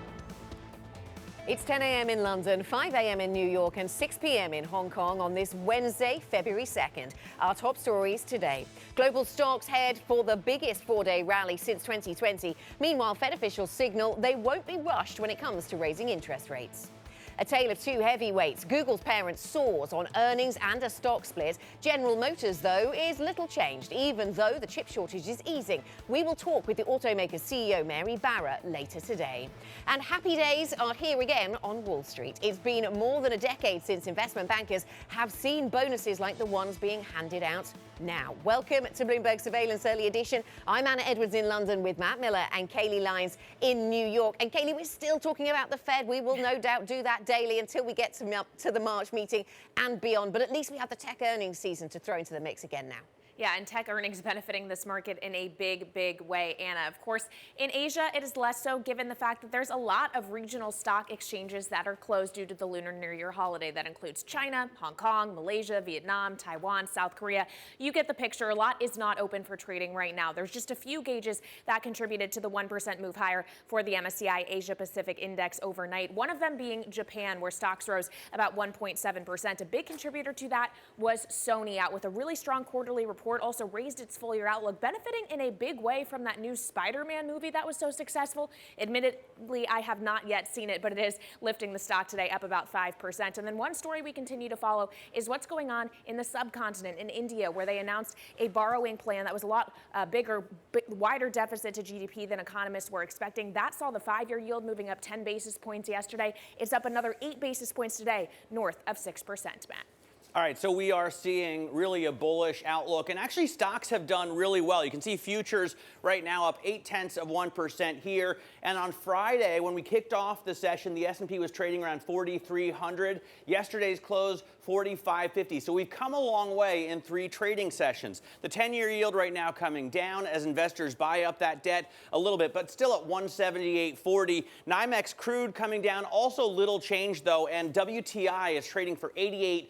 It's 10 a.m. in London, 5 a.m. in New York, and 6 p.m. in Hong Kong on this Wednesday, February 2nd. Our top stories today. Global stocks head for the biggest four-day rally since 2020. Meanwhile, Fed officials signal they won't be rushed when it comes to raising interest rates. A tale of two heavyweights. Google's parent soars on earnings and a stock split. General Motors, though, is little changed, even though the chip shortage is easing. We will talk with the automaker's CEO, Mary Barra, later today. And happy days are here again on Wall Street. It's been more than a decade since investment bankers have seen bonuses like the ones being handed out now. Welcome to Bloomberg Surveillance Early Edition. I'm Anna Edwards in London with Matt Miller and Kaylee Lines in New York. And Kaylee, we're still talking about the Fed. We will no doubt do that daily until we get to the March meeting and beyond. But at least we have the tech earnings season to throw into the mix again now. Yeah, and tech earnings benefiting this market in a big, big way, Anna. Of course, in Asia, it is less so given the fact that there's a lot of regional stock exchanges that are closed due to the Lunar New Year holiday. That includes China, Hong Kong, Malaysia, Vietnam, Taiwan, South Korea. You get the picture. A lot is not open for trading right now. There's just a few gauges that contributed to the 1% move higher for the MSCI Asia Pacific Index overnight. One of them being Japan, where stocks rose about 1.7%. A big contributor to that was Sony, out with a really strong quarterly report. Also raised its full-year outlook, benefiting in a big way from that new Spider-Man movie that was so successful. Admittedly, I have not yet seen it, but it is lifting the stock today up about 5%. And then one story we continue to follow is what's going on in the subcontinent in India, where they announced a borrowing plan that was a lot bigger, wider deficit to GDP than economists were expecting. That saw the 5-year yield moving up 10 basis points yesterday. It's up another 8 basis points today, north of 6%, Matt. All right, so we are seeing really a bullish outlook, and actually stocks have done really well. You can see futures right now up 0.8% here, and on Friday, when we kicked off the session, the S&P was trading around 4,300. Yesterday's close, 4,550. So we've come a long way in 3 trading sessions. The 10-year yield right now coming down as investors buy up that debt a little bit, but still at 178.40. NYMEX crude coming down, also little change though, and WTI is trading for $88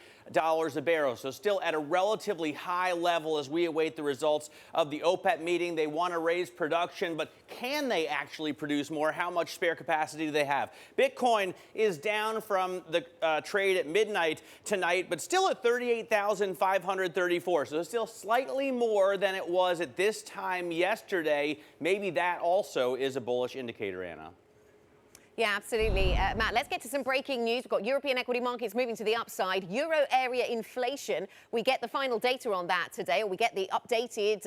a barrel. So still at a relatively high level as we await the results of the OPEC meeting. They want to raise production, but can they actually produce more? How much spare capacity do they have? Bitcoin is down from the trade at midnight tonight, but still at 38,534. So still slightly more than it was at this time yesterday. Maybe that also is a bullish indicator, Anna. Yeah, absolutely. Matt, let's get to some breaking news. We've got European equity markets moving to the upside. Euro area inflation, we get the final data on that today, or we get the updated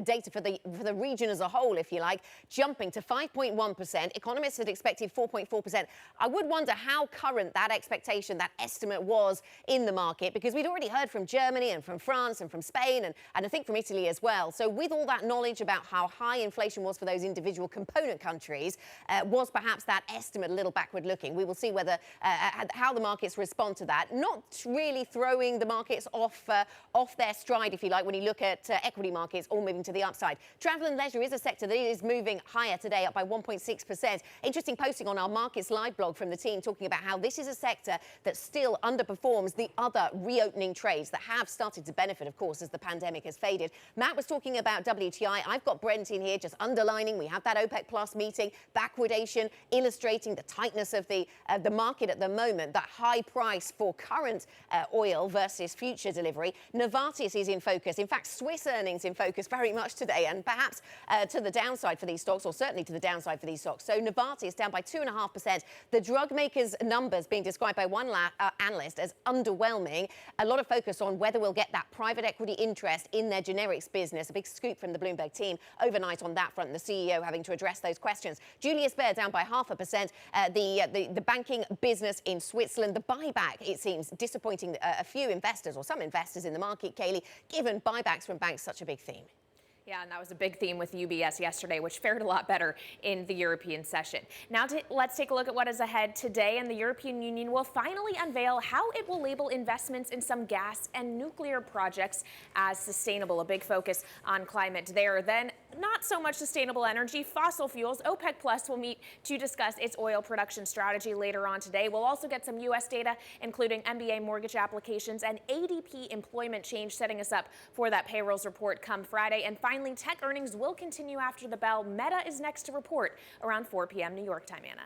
data for the region as a whole, if you like, jumping to 5.1%. Economists had expected 4.4%. I would wonder how current that expectation, that estimate was in the market, because we'd already heard from Germany and from France and from Spain and I think from Italy as well. So with all that knowledge about how high inflation was for those individual component countries, was perhaps that estimate a little backward looking? We will see whether how the markets respond to that. Not really throwing the markets off their stride, if you like, when you look at equity markets all moving to the upside. Travel and leisure is a sector that is moving higher today, up by 1.6%. Interesting posting on our Markets Live blog from the team talking about how this is a sector that still underperforms the other reopening trades that have started to benefit, of course, as the pandemic has faded. Matt was talking about WTI. I've got Brent in here just underlining we have that OPEC Plus meeting, backwardation, illustrating the tightness of the market at the moment, that high price for current oil versus future delivery. Novartis is in focus. In fact, Swiss earnings in focus very much today, and perhaps to the downside for these stocks, or certainly to the downside for these stocks. So Novartis down by 2.5%. The drug makers' numbers being described by one analyst as underwhelming. A lot of focus on whether we'll get that private equity interest in their generics business. A big scoop from the Bloomberg team overnight on that front, the CEO having to address those questions. Julius Baer down by 0.5%. The banking business in Switzerland, the buyback, it seems, disappointing a few investors, or some investors in the market, Kaylee, given buybacks from banks such a big theme. Yeah, and that was a big theme with UBS yesterday, which fared a lot better in the European session. Now let's take a look at what is ahead today, and the European Union will finally unveil how it will label investments in some gas and nuclear projects as sustainable, a big focus on climate there. Then not so much sustainable energy, fossil fuels. OPEC Plus will meet to discuss its oil production strategy later on today. We'll also get some U.S. data, including MBA mortgage applications and ADP employment change, setting us up for that payrolls report come Friday. And finally, tech earnings will continue after the bell. Meta is next to report around 4 p.m. New York time, Anna.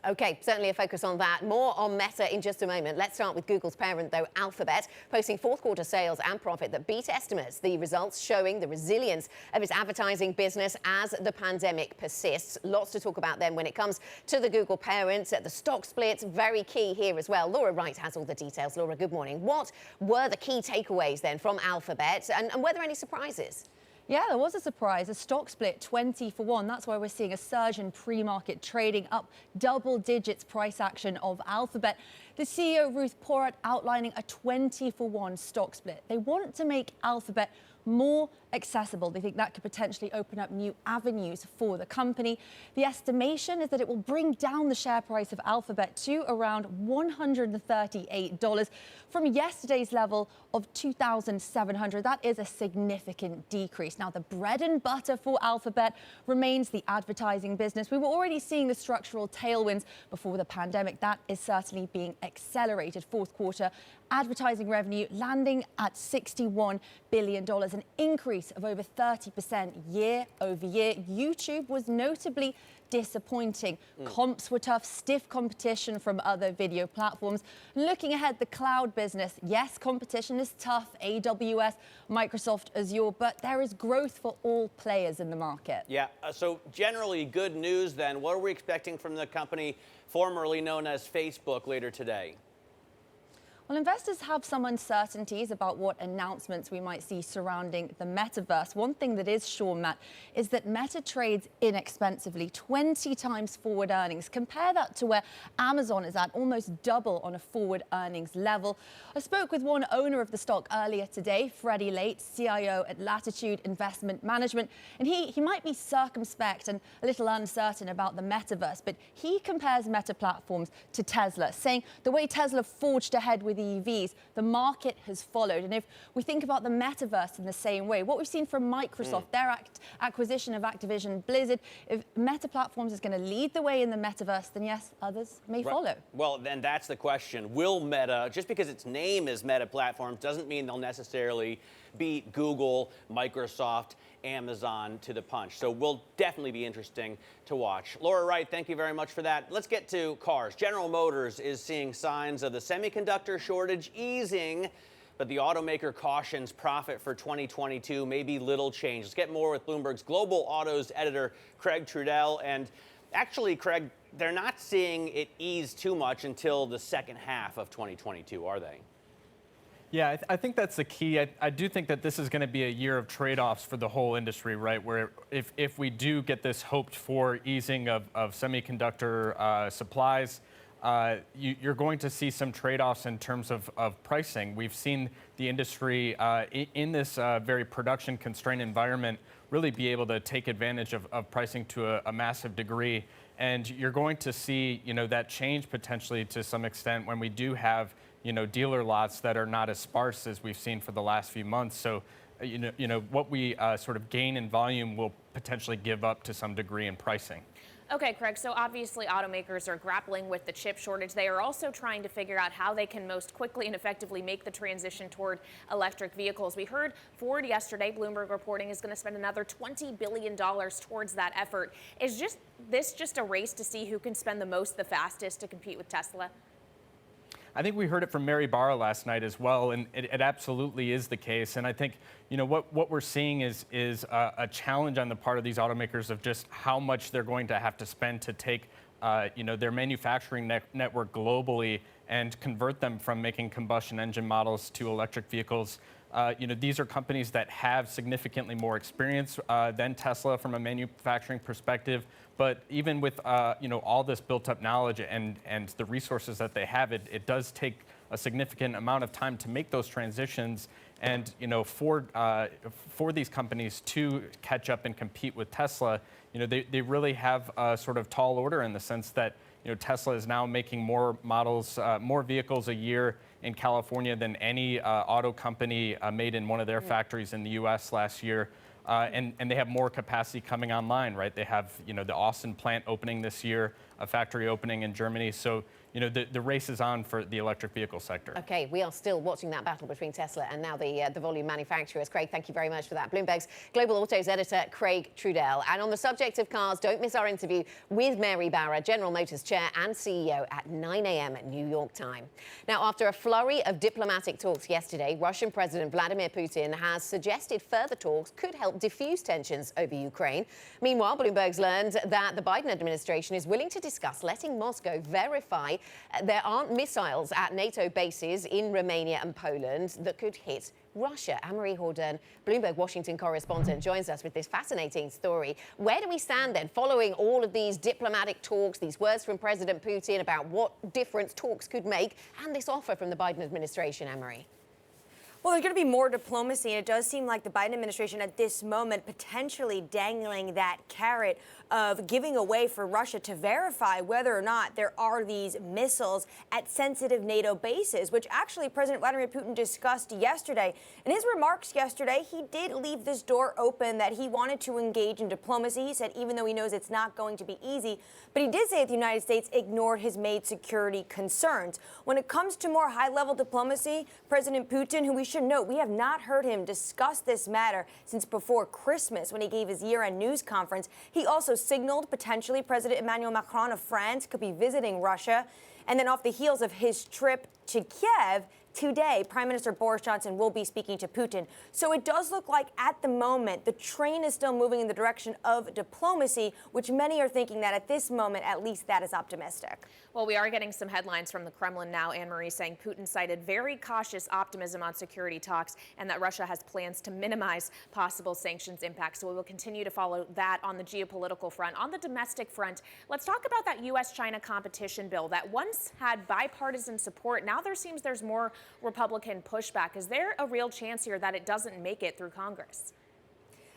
Okay, certainly a focus on that. More on Meta in just a moment. Let's start with Google's parent, though, Alphabet, posting fourth quarter sales and profit that beat estimates. The results showing the resilience of its advertising business as the pandemic persists. Lots to talk about then when it comes to the Google parent. The stock splits, very key here as well. Laura Wright has all the details. Laura, good morning. What were the key takeaways then from Alphabet, and were there any surprises? Yeah, there was a surprise, a stock split 20-for-1. That's why we're seeing a surge in pre-market trading, up double digits price action of Alphabet. The CEO, Ruth Porat, outlining a 20-for-1 stock split. They want to make Alphabet more accessible. They think that could potentially open up new avenues for the company. The estimation is that it will bring down the share price of Alphabet to around $138 from yesterday's level of $2,700. That is a significant decrease. Now, the bread and butter for Alphabet remains the advertising business. We were already seeing the structural tailwinds before the pandemic. That is certainly being accelerated. Fourth quarter advertising revenue landing at $61 billion, an increase of over 30% year over year. YouTube was notably disappointing. Comps were tough, stiff competition from other video platforms. Looking ahead, the cloud business, yes, competition is tough, AWS, Microsoft, Azure, but there is growth for all players in the market. Yeah, so generally good news then. What are we expecting from the company formerly known as Facebook later today? Well, investors have some uncertainties about what announcements we might see surrounding the metaverse. One thing that is sure, Matt, is that Meta trades inexpensively, 20 times forward earnings. Compare that to where Amazon is at, almost double on a forward earnings level. I spoke with one owner of the stock earlier today, Freddie Late, CIO at Latitude Investment Management, and he might be circumspect and a little uncertain about the metaverse, but he compares Meta platforms to Tesla, saying the way Tesla forged ahead with EVs, the market has followed. And if we think about the metaverse in the same way, what we've seen from Microsoft, their acquisition of Activision Blizzard, if Meta Platforms is going to lead the way in the metaverse, then yes, others may follow. Well, then that's the question. Will Meta, just because its name is Meta Platforms, doesn't mean they'll necessarily beat Google, Microsoft, Amazon to the punch. So will definitely be interesting to watch. Laura Wright, thank you very much for that. Let's get to cars. General Motors is seeing signs of the semiconductor shortage easing, but the automaker cautions profit for 2022 may be little change. Let's get more with Bloomberg's Global Autos editor, Craig Trudell. And actually, Craig, they're not seeing it ease too much until the second half of 2022, are they? Yeah, I think that's the key. I do think that this is going to be a year of trade-offs for the whole industry, right? Where if we do get this hoped-for easing of semiconductor supplies, you're going to see some trade-offs in terms of pricing. We've seen the industry in this very production-constrained environment really be able to take advantage of pricing to a massive degree. And you're going to see, that change potentially to some extent when we do have dealer lots that are not as sparse as we've seen for the last few months. So, what we sort of gain in volume will potentially give up to some degree in pricing. Okay, Craig, so obviously automakers are grappling with the chip shortage. They are also trying to figure out how they can most quickly and effectively make the transition toward electric vehicles. We heard Ford yesterday, Bloomberg reporting, is going to spend another $20 billion towards that effort. Is this just a race to see who can spend the most the fastest to compete with Tesla? I think we heard it from Mary Barra last night as well, and it absolutely is the case. And I think, what we're seeing is a challenge on the part of these automakers of just how much they're going to have to spend to take, their manufacturing network globally and convert them from making combustion engine models to electric vehicles. These are companies that have significantly more experience than Tesla from a manufacturing perspective. But even with all this built-up knowledge and the resources that they have, it does take a significant amount of time to make those transitions. And for these companies to catch up and compete with Tesla, they really have a sort of tall order in the sense that Tesla is now making more models, more vehicles a year in California than any auto company made in one of their factories in the U.S. last year. and they have more capacity coming online, right? They have, the Austin plant opening this year, a factory opening in Germany. So, the race is on for the electric vehicle sector. Okay, we are still watching that battle between Tesla and now the volume manufacturers. Craig, thank you very much for that. Bloomberg's Global Autos editor, Craig Trudell. And on the subject of cars, don't miss our interview with Mary Barra, General Motors chair and CEO, at 9 a.m. at New York time. Now, after a flurry of diplomatic talks yesterday, Russian President Vladimir Putin has suggested further talks could help diffuse tensions over Ukraine. Meanwhile, Bloomberg's learned that the Biden administration is willing to discuss letting Moscow verify there aren't missiles at NATO bases in Romania and Poland that could hit Russia. Anne-Marie Hordern, Bloomberg Washington correspondent, joins us with this fascinating story. Where do we stand then, following all of these diplomatic talks, these words from President Putin about what difference talks could make, and this offer from the Biden administration, Anne-Marie? Well, there's going to be more diplomacy, and it does seem like the Biden administration at this moment potentially dangling that carrot of giving a way for Russia to verify whether or not there are these missiles at sensitive NATO bases, which actually President Vladimir Putin discussed yesterday. In his remarks yesterday, he did leave this door open that he wanted to engage in diplomacy. He said even though he knows it's not going to be easy, but he did say that the United States ignored his main security concerns. When it comes to more high-level diplomacy, President Putin, who we should note, we have not heard him discuss this matter since before Christmas when he gave his year-end news conference. He also signaled potentially President Emmanuel Macron of France could be visiting Russia. And then off the heels of his trip to Kiev, today, Prime Minister Boris Johnson will be speaking to Putin. So it does look like at the moment the train is still moving in the direction of diplomacy, which many are thinking that at this moment, at least that is optimistic. Well, we are getting some headlines from the Kremlin now, Anne-Marie, saying Putin cited very cautious optimism on security talks and that Russia has plans to minimize possible sanctions impacts. So we will continue to follow that on the geopolitical front. On the domestic front, let's talk about that U.S.-China competition bill that once had bipartisan support. Now there seems there's more Republican pushback. Is there a real chance here that it doesn't make it through Congress?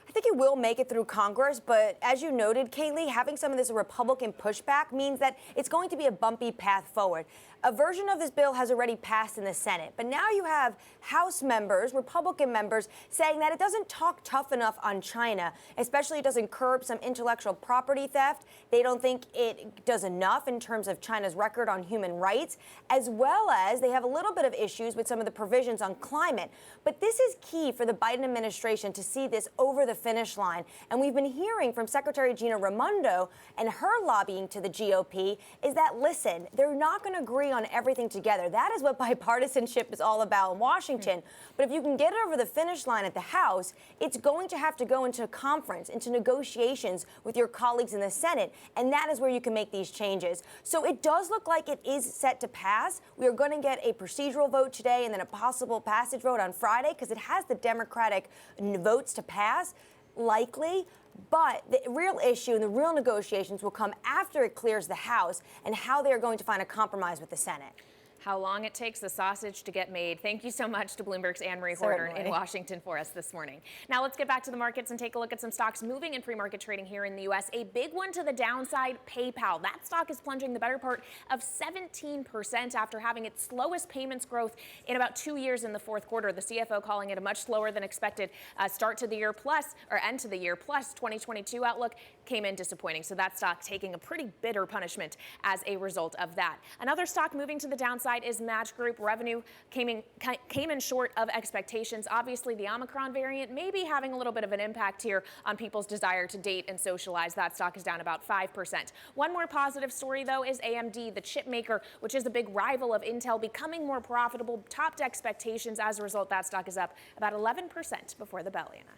I think it will make it through Congress, but as you noted, Kaylee, having some of this Republican pushback means that it's going to be a bumpy path forward. A version of this bill has already passed in the Senate, but now you have House members, Republican members, saying that it doesn't talk tough enough on China, especially it doesn't curb some intellectual property theft. They don't think it does enough in terms of China's record on human rights, as well as they have a little bit of issues with some of the provisions on climate. But this is key for the Biden administration to see this over the finish line. And we've been hearing from Secretary Gina Raimondo and her lobbying to the GOP is that, listen, they're not going to agree on everything together. That is what bipartisanship is all about in Washington. But if you can get it over the finish line at the House, it's going to have to go into a conference, into negotiations with your colleagues in the Senate. And that is where you can make these changes. So it does look like it is set to pass. We are going to get a procedural vote today and then a possible passage vote on Friday because it has the Democratic votes to pass, likely. But the real issue and the real negotiations will come after it clears the House and how they are going to find a compromise with the Senate. How long it takes the sausage to get made. Thank you so much to Bloomberg's Anne-Marie Hordern in Washington for us this morning. Now let's get back to the markets and take a look at some stocks moving in pre-market trading here in the U.S. A big one to the downside, PayPal. That stock is plunging the better part of 17% after having its slowest payments growth in about 2 years in the fourth quarter. The CFO calling it a much slower than expected start to the year end to the year. Plus 2022 outlook came in disappointing. So that stock taking a pretty bitter punishment as a result of that. Another stock moving to the downside is Match Group. Revenue came in short of expectations. Obviously, the Omicron variant may be having a little bit of an impact here on people's desire to date and socialize. That stock is down about 5%. One more positive story, though, is AMD, the chip maker, which is a big rival of Intel, becoming more profitable, topped expectations. As a result, that stock is up about 11% before the bell, Anna.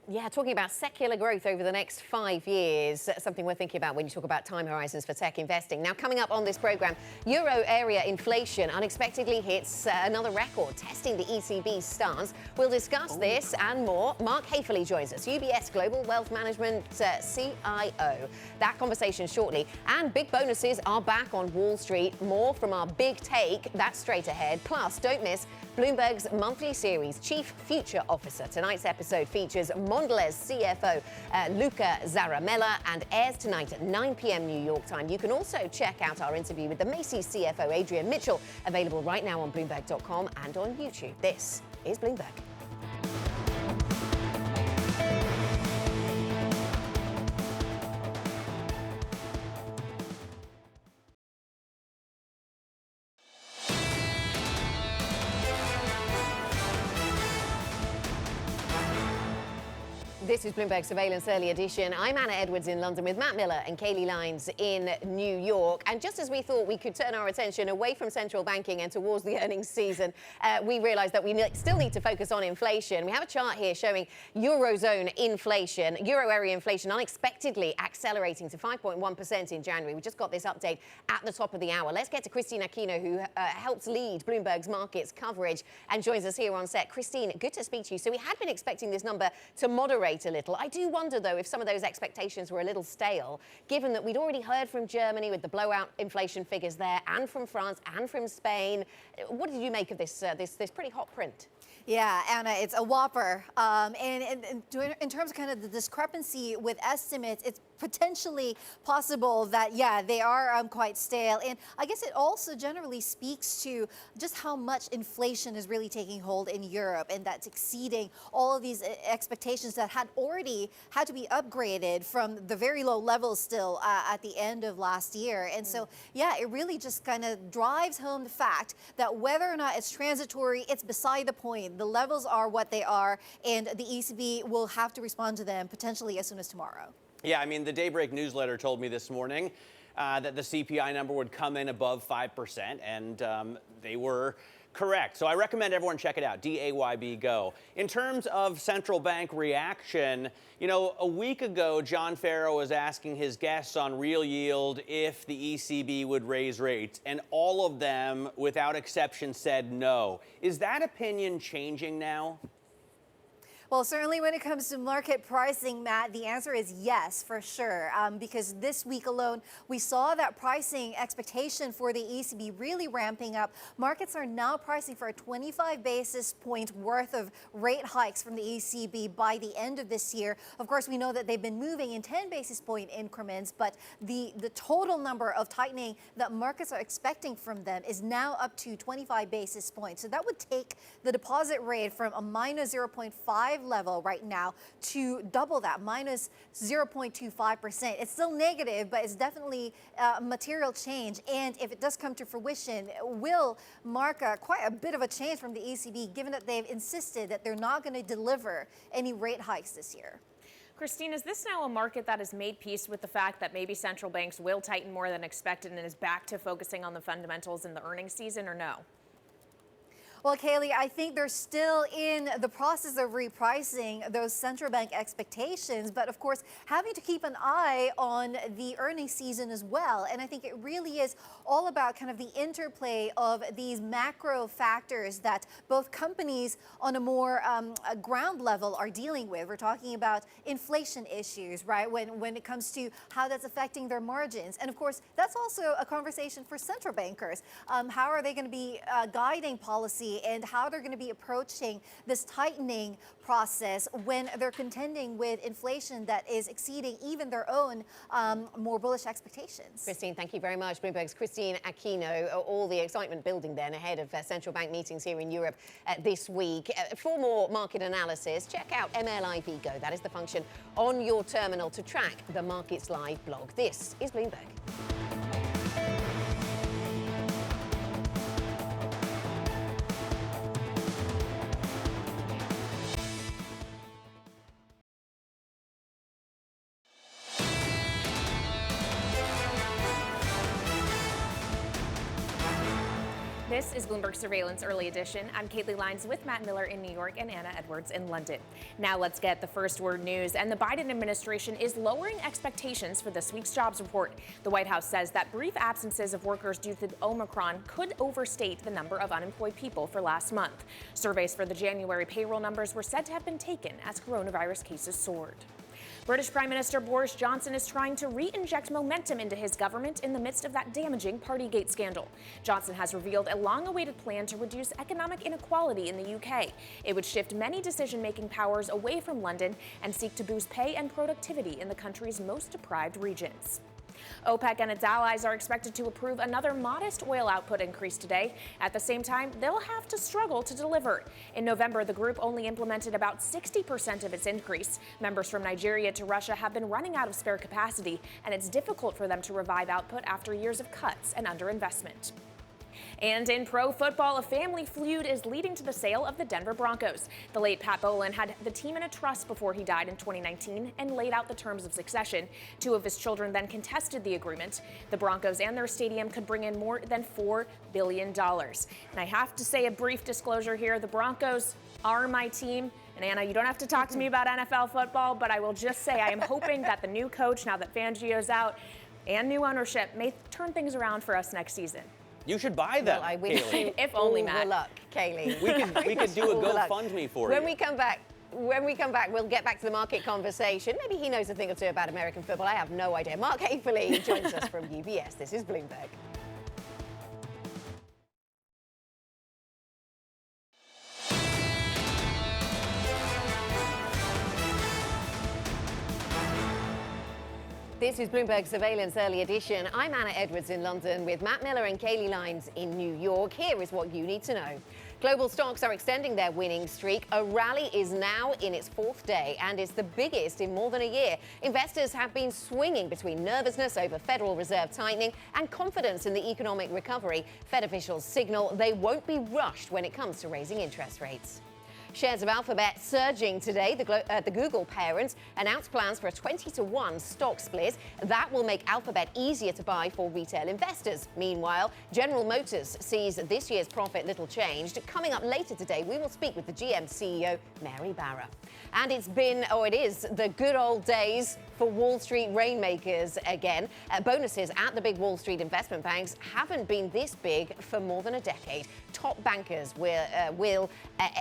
Yeah, talking about secular growth over the next 5 years, something we're thinking about when you talk about time horizons for tech investing. Now, coming up on this program, euro area inflation unexpectedly hits another record, testing the ECB's stance. We'll discuss this and more. Mark Haefele joins us, UBS Global Wealth Management CIO. That conversation shortly. And big bonuses are back on Wall Street. More from our big take. That's straight ahead. Plus, don't miss Bloomberg's monthly series, Chief Future Officer. Tonight's episode features Mondelez CFO Luca Zaramella and airs tonight at 9 p.m. New York time. You can also check out our interview with the Macy's CFO Adrian Mitchell, available right now on Bloomberg.com and on YouTube. This is Bloomberg. This is Bloomberg Surveillance Early Edition. I'm Anna Edwards in London with Matt Miller and Kaylee Lines in New York. And just as we thought we could turn our attention away from central banking and towards the earnings season, we realised that we still need to focus on inflation. We have a chart here showing Eurozone inflation, Euro area inflation unexpectedly accelerating to 5.1% in January. We just got this update at the top of the hour. Let's get to Christine Aquino, who helps lead Bloomberg's markets coverage and joins us here on set. Christine, good to speak to you. So we had been expecting this number to moderate a little. I do wonder, though, if some of those expectations were a little stale, given that we'd already heard from Germany with the blowout inflation figures there, and from France, and from Spain. What did you make of this this pretty hot print? Yeah, Anna, it's a whopper. And in terms of kind of the discrepancy with estimates, it's potentially possible that, yeah, they are quite stale. And I guess it also generally speaks to just how much inflation is really taking hold in Europe, and that's exceeding all of these expectations that had already had to be upgraded from the very low levels still at the end of last year. And so, yeah, it really just kind of drives home the fact that whether or not it's transitory, it's beside the point. The levels are what they are, and the ECB will have to respond to them potentially as soon as tomorrow. Yeah, I mean, the Daybreak newsletter told me this morning that the CPI number would come in above 5%, and they were correct. So I recommend everyone check it out, DAYB Go. In terms of central bank reaction, you know, a week ago, John Ferro was asking his guests on Real Yield if the ECB would raise rates, and all of them, without exception, said no. Is that opinion changing now? Well, certainly when it comes to market pricing, Matt, the answer is yes, for sure. Because this week alone, we saw that pricing expectation for the ECB really ramping up. Markets are now pricing for a 25 basis point worth of rate hikes from the ECB by the end of this year. Of course, we know that they've been moving in 10 basis point increments, but the total number of tightening that markets are expecting from them is now up to 25 basis points. So that would take the deposit rate from a minus 0.5 level right now to double that, minus 0.25%. It's still negative, but it's definitely a material change. And if it does come to fruition, it will mark quite a bit of a change from the ECB, given that they've insisted that they're not going to deliver any rate hikes this year. Christine, is this now a market that has made peace with the fact that maybe central banks will tighten more than expected and is back to focusing on the fundamentals in the earnings season, or no? Well, Kaylee, I think they're still in the process of repricing those central bank expectations, but of course, having to keep an eye on the earnings season as well. And I think it really is all about kind of the interplay of these macro factors that both companies on a more ground level are dealing with. We're talking about inflation issues, right? When it comes to how that's affecting their margins. And of course, that's also a conversation for central bankers. How are they going to be guiding policy, and how they're going to be approaching this tightening process when they're contending with inflation that is exceeding even their own more bullish expectations. Christine, thank you very much. Bloomberg's Christine Aquino. All the excitement building then ahead of central bank meetings here in Europe this week. For more market analysis, check out MLIV Go. That is the function on your terminal to track the Markets Live blog. This is Bloomberg. This is Bloomberg Surveillance Early Edition. I'm Kaylee Lines with Matt Miller in New York and Anna Edwards in London. Now let's get the first word news. And the Biden administration is lowering expectations for this week's jobs report. The White House says that brief absences of workers due to Omicron could overstate the number of unemployed people for last month. Surveys for the January payroll numbers were said to have been taken as coronavirus cases soared. British Prime Minister Boris Johnson is trying to re-inject momentum into his government in the midst of that damaging Partygate scandal. Johnson has revealed a long-awaited plan to reduce economic inequality in the UK. It would shift many decision-making powers away from London and seek to boost pay and productivity in the country's most deprived regions. OPEC and its allies are expected to approve another modest oil output increase today. At the same time, they'll have to struggle to deliver. In November, the group only implemented about 60% of its increase. Members from Nigeria to Russia have been running out of spare capacity, and it's difficult for them to revive output after years of cuts and underinvestment. And in pro football, a family feud is leading to the sale of the Denver Broncos. The late Pat Bowlen had the team in a trust before he died in 2019 and laid out the terms of succession. Two of his children then contested the agreement. The Broncos and their stadium could bring in more than $4 billion. And I have to say a brief disclosure here. The Broncos are my team. And Anna, you don't have to talk to me about NFL football, but I will just say I am hoping that the new coach, now that Fangio's out, and new ownership may turn things around for us next season. You should buy them, Well, I wish Kaylee. you If only, all Matt. the luck, Kaylee. We could do a All the luck. GoFundMe for When you. we come back, we'll get back to the market conversation. Maybe he knows a thing or two about American football. I have no idea. Mark Haefele joins us from UBS. This is Bloomberg. This is Bloomberg Surveillance Early Edition. I'm Anna Edwards in London with Matt Miller and Kaylee Lines in New York. Here is what you need to know. Global stocks are extending their winning streak. A rally is now in its fourth day, and it's the biggest in more than a year. Investors have been swinging between nervousness over Federal Reserve tightening and confidence in the economic recovery. Fed officials signal they won't be rushed when it comes to raising interest rates. Shares of Alphabet surging today. The Google parent announced plans for a 20-to-1 stock split. That will make Alphabet easier to buy for retail investors. Meanwhile, General Motors sees this year's profit little changed. Coming up later today, we will speak with the GM CEO, Mary Barra. And it is the good old days for Wall Street rainmakers again. Bonuses at the big Wall Street investment banks haven't been this big for more than a decade. Top bankers will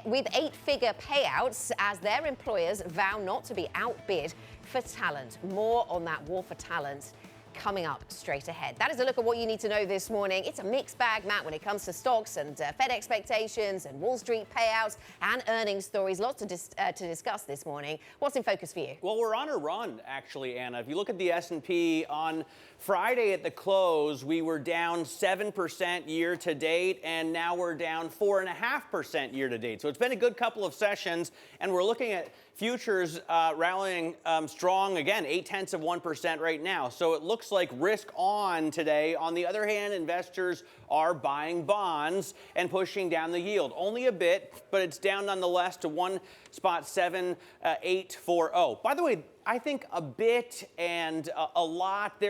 with eight-figure payouts as their employers vow not to be outbid for talent. More on that war for talent coming up straight ahead. That is a look at what you need to know this morning. It's a mixed bag, Matt, when it comes to stocks and Fed expectations and Wall Street payouts and earnings stories. Lots to discuss this morning. What's in focus for you? Well, we're on a run, actually, Anna. If you look at the S&P on Friday at the close, we were down 7% year to date, and now we're down 4.5% year to date. So it's been a good couple of sessions, and we're looking at futures rallying strong again, 0.8% right now. So it looks like risk on today. On the other hand, investors are buying bonds and pushing down the yield. Only a bit, but it's down nonetheless to 1.7840. By the way, I think a bit and a lot,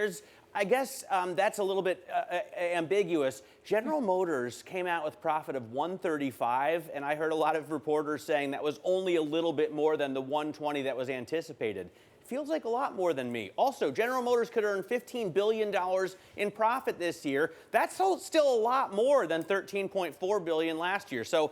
I guess that's a little bit ambiguous. General Motors came out with profit of 135, and I heard a lot of reporters saying that was only a little bit more than the 120 that was anticipated. Feels like a lot more than me. Also, General Motors could earn $15 billion in profit this year. That's still a lot more than $13.4 billion last year. So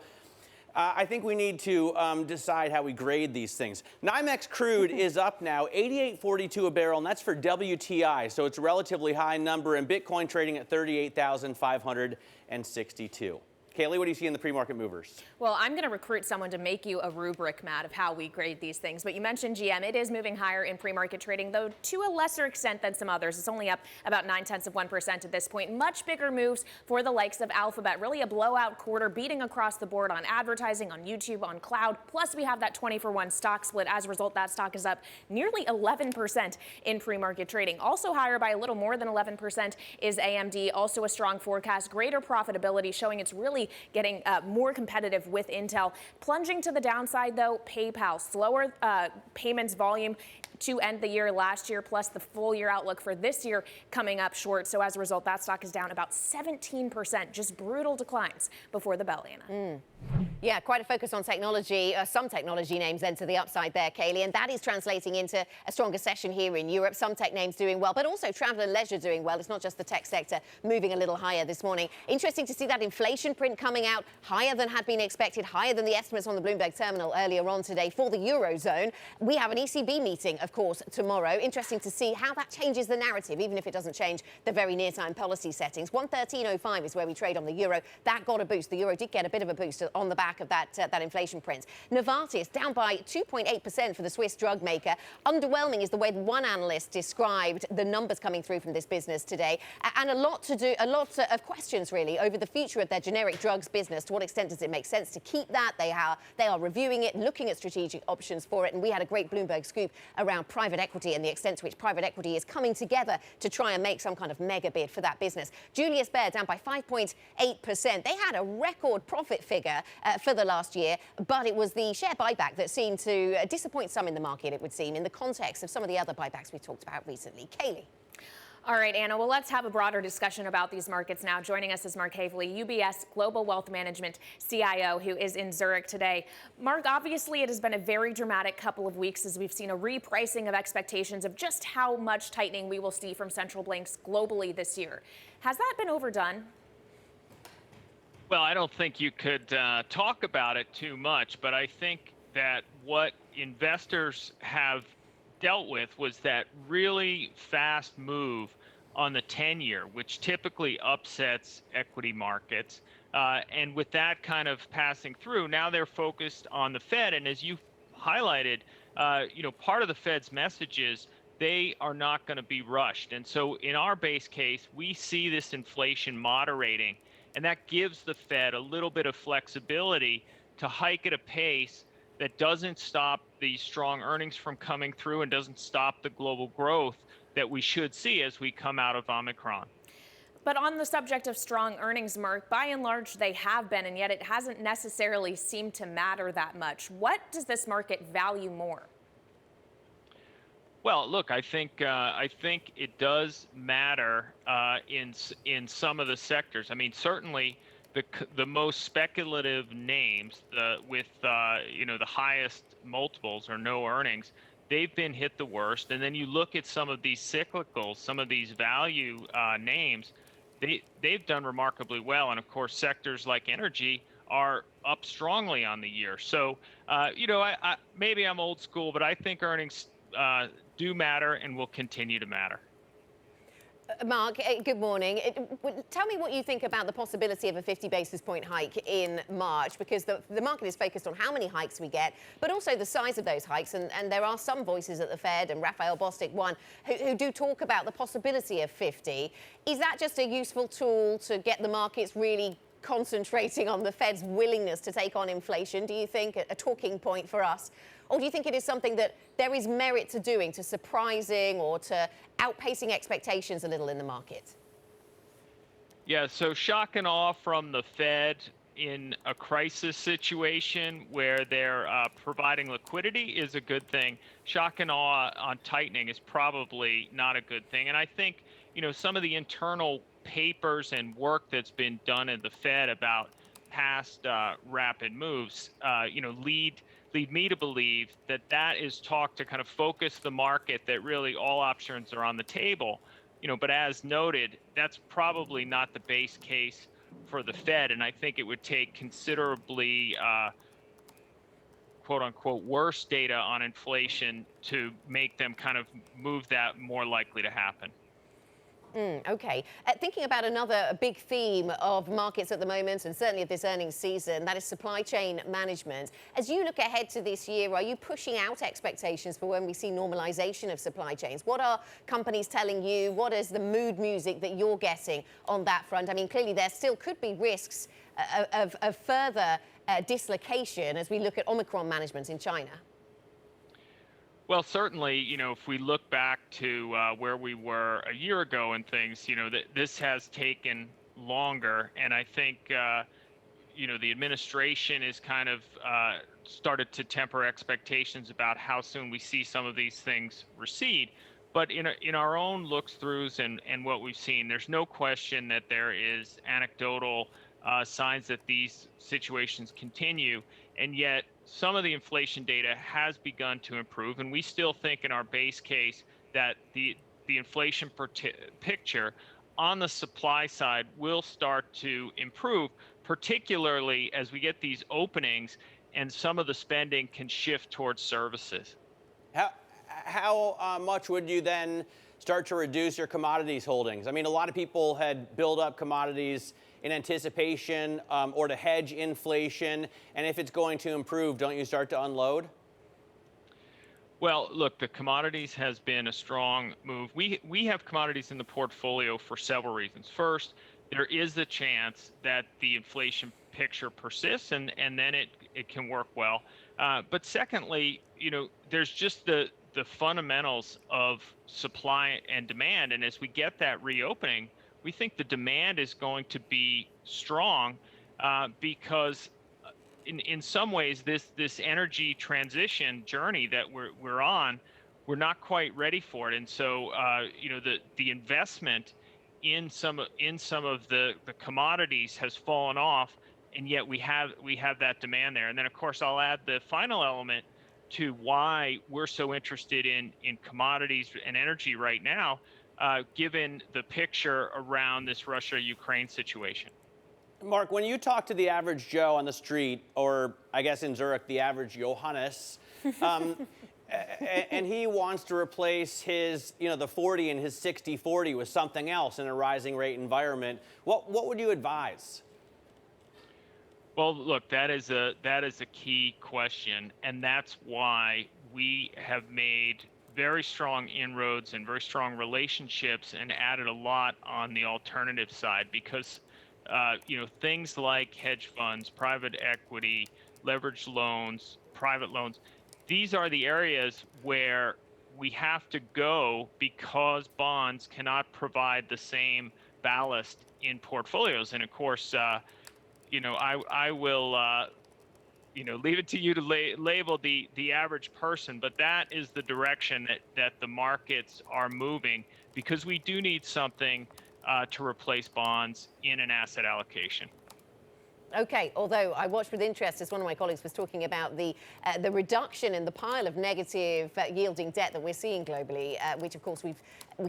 I think we need to decide how we grade these things. NYMEX crude is up now, 88.42 a barrel, and that's for WTI. So it's a relatively high number, and Bitcoin trading at 38,562. Kaylee, what do you see in the pre-market movers? Well, I'm going to recruit someone to make you a rubric, Matt, of how we grade these things. But you mentioned GM. It is moving higher in pre-market trading, though to a lesser extent than some others. It's only up about 0.9% at this point. Much bigger moves for the likes of Alphabet. Really a blowout quarter, beating across the board on advertising, on YouTube, on cloud. Plus, we have that 20-for-1 stock split. As a result, that stock is up nearly 11% in pre-market trading. Also higher by a little more than 11% is AMD. Also a strong forecast, greater profitability, showing it's really getting more competitive with Intel. Plunging to the downside, though, PayPal. Slower payments volume to end the year last year, plus the full year outlook for this year coming up short. So as a result, that stock is down about 17%. Just brutal declines before the bell, Anna. Yeah, quite a focus on technology. Some technology names enter the upside there, Kaylee, and that is translating into a stronger session here in Europe. Some tech names doing well, but also travel and leisure doing well. It's not just the tech sector moving a little higher this morning. Interesting to see that inflation print coming out higher than had been expected, higher than the estimates on the Bloomberg terminal earlier on today for the Eurozone. We have an ECB meeting, of course, tomorrow. Interesting to see how that changes the narrative, even if it doesn't change the very near-time policy settings. 113.05 is where we trade on the euro. That got a boost. The euro did get a bit of a boost on the back of that inflation print. Novartis down by 2.8% for the Swiss drug maker. Underwhelming is the way one analyst described the numbers coming through from this business today, and a lot of questions really over the future of their generic drugs business. To what extent does it make sense to keep that? They are reviewing it, looking at strategic options for it, and we had a great Bloomberg scoop around around private equity and the extent to which private equity is coming together to try and make some kind of mega bid for that business. Julius Baer down by 5.8%. They had a record profit figure for the last year, but it was the share buyback that seemed to disappoint some in the market, it would seem, in the context of some of the other buybacks we talked about recently. Kaylee. All right, Anna, well, let's have a broader discussion about these markets now. Joining us is Mark Havely, UBS Global Wealth Management CIO, who is in Zurich today. Mark, obviously it has been a very dramatic couple of weeks as we've seen a repricing of expectations of just how much tightening we will see from central banks globally this year. Has that been overdone? Well, I don't think you could talk about it too much, but I think that what investors have dealt with was that really fast move on the 10-year, which typically upsets equity markets. And with that kind of passing through, now they're focused on the Fed. And as you highlighted, part of the Fed's message is they are not going to be rushed. And so in our base case, we see this inflation moderating, and that gives the Fed a little bit of flexibility to hike at a pace that doesn't stop the strong earnings from coming through and doesn't stop the global growth that we should see as we come out of Omicron. But on the subject of strong earnings, Mark, by and large, they have been, and yet it hasn't necessarily seemed to matter that much. What does this market value more? Well, look, I think it does matter in some of the sectors. I mean, certainly the most speculative names with the highest multiples or no earnings, they've been hit the worst. And then you look at some of these cyclicals, some of these value names, they've done remarkably well. And of course, sectors like energy are up strongly on the year. So, maybe I'm old school, but I think earnings do matter and will continue to matter. Mark, good morning. Tell me what you think about the possibility of a 50 basis point hike in March, because the market is focused on how many hikes we get, but also the size of those hikes. And there are some voices at the Fed, and Raphael Bostic one, who do talk about the possibility of 50. Is that just a useful tool to get the markets really concentrating on the Fed's willingness to take on inflation? Do you think a talking point for us? Or do you think it is something that there is merit to doing, to surprising or to outpacing expectations a little in the market? Yeah, so shock and awe from the Fed in a crisis situation where they're providing liquidity is a good thing. Shock and awe on tightening is probably not a good thing. And I think, some of the internal papers and work that's been done at the Fed about past rapid moves, lead me to believe that is talk to kind of focus the market that really all options are on the table. But as noted, that's probably not the base case for the Fed. And I think it would take considerably, quote unquote, worse data on inflation to make them kind of move that more likely to happen. Okay. Thinking about another big theme of markets at the moment, and certainly of this earnings season, that is supply chain management. As you look ahead to this year, are you pushing out expectations for when we see normalization of supply chains? What are companies telling you? What is the mood music that you're getting on that front? I mean, clearly there still could be risks of further dislocation as we look at Omicron management in China. Well, certainly, if we look back to where we were a year ago and things, this has taken longer. And I think, the administration is kind of started to temper expectations about how soon we see some of these things recede. But in our own looks-throughs and what we've seen, there's no question that there is anecdotal signs that these situations continue. And yet, some of the inflation data has begun to improve, and we still think in our base case that the inflation picture on the supply side will start to improve, particularly as we get these openings and some of the spending can shift towards services. How much would you then start to reduce your commodities holdings? I mean, a lot of people had built up commodities in anticipation or to hedge inflation. And if it's going to improve, don't you start to unload? Well, look, the commodities has been a strong move. We have commodities in the portfolio for several reasons. First, there is the chance that the inflation picture persists and then it can work well. But secondly, there's just the the fundamentals of supply and demand. And as we get that reopening, we think the demand is going to be strong because in some ways this energy transition journey that we're on, we're not quite ready for it. And so the investment in some of the commodities has fallen off, and yet we have that demand there. And then of course I'll add the final element to why we're so interested in commodities and energy right now, given the picture around this Russia-Ukraine situation. Mark, when you talk to the average Joe on the street, or I guess in Zurich, the average Johannes, and he wants to replace his, the 40 and his 60-40 with something else in a rising rate environment, what would you advise? Well, look, that is a key question, and that's why we have made very strong inroads and very strong relationships and added a lot on the alternative side, because things like hedge funds, private equity, leveraged loans, private loans, these are the areas where we have to go because bonds cannot provide the same ballast in portfolios. And of course, I will leave it to you to label the average person, but that is the direction that the markets are moving, because we do need something to replace bonds in an asset allocation. Okay, although I watched with interest as one of my colleagues was talking about the reduction in the pile of negative yielding debt that we're seeing globally, which of course we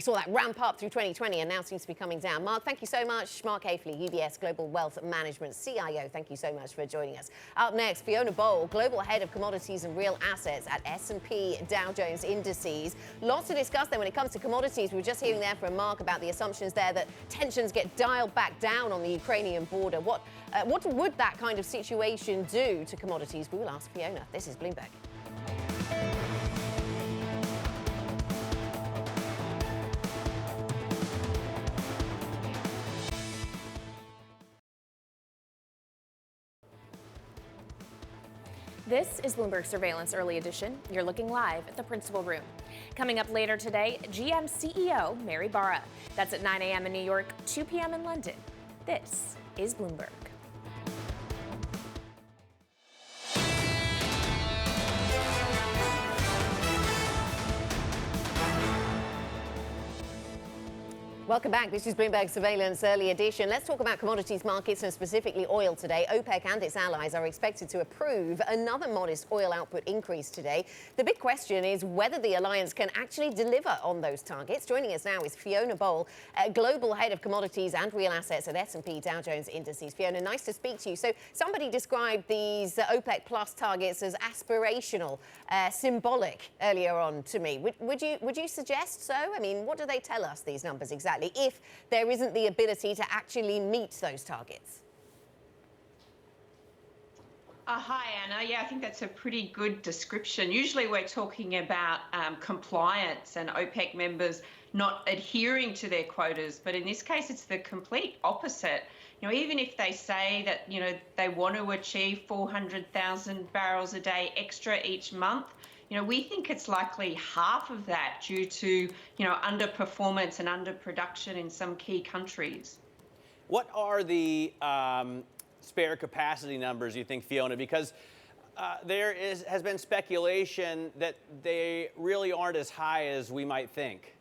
saw that ramp up through 2020 and now seems to be coming down. Mark, thank you so much. Mark Hafley, UBS Global Wealth Management CIO, thank you so much for joining us. Up next, Fiona Boll, Global Head of Commodities and Real Assets at S&P Dow Jones Indices. Lots to discuss there when it comes to commodities. We were just hearing there from Mark about the assumptions there that tensions get dialed back down on the Ukrainian border. What would that kind of situation do to commodities? We will ask Fiona. This is Bloomberg. This is Bloomberg Surveillance Early Edition. You're looking live at the principal room. Coming up later today, GM CEO Mary Barra. That's at 9 a.m. in New York, 2 p.m. in London. This is Bloomberg. Welcome back. This is Bloomberg Surveillance Early Edition. Let's talk about commodities markets and specifically oil today. OPEC and its allies are expected to approve another modest oil output increase today. The big question is whether the alliance can actually deliver on those targets. Joining us now is Fiona Boll, Global Head of Commodities and Real Assets at S&P Dow Jones Indices. Fiona, nice to speak to you. So somebody described these OPEC Plus targets as aspirational, symbolic earlier on to me. Would you suggest so? I mean, what do they tell us, these numbers exactly, if there isn't the ability to actually meet those targets? Hi, Anna. Yeah, I think that's a pretty good description. Usually we're talking about compliance and OPEC members not adhering to their quotas, but in this case, it's the complete opposite. Even if they say that, they want to achieve 400,000 barrels a day extra each month, we think it's likely half of that due to, underperformance and underproduction in some key countries. What are the spare capacity numbers, you think, Fiona? Because there has been speculation that they really aren't as high as we might think.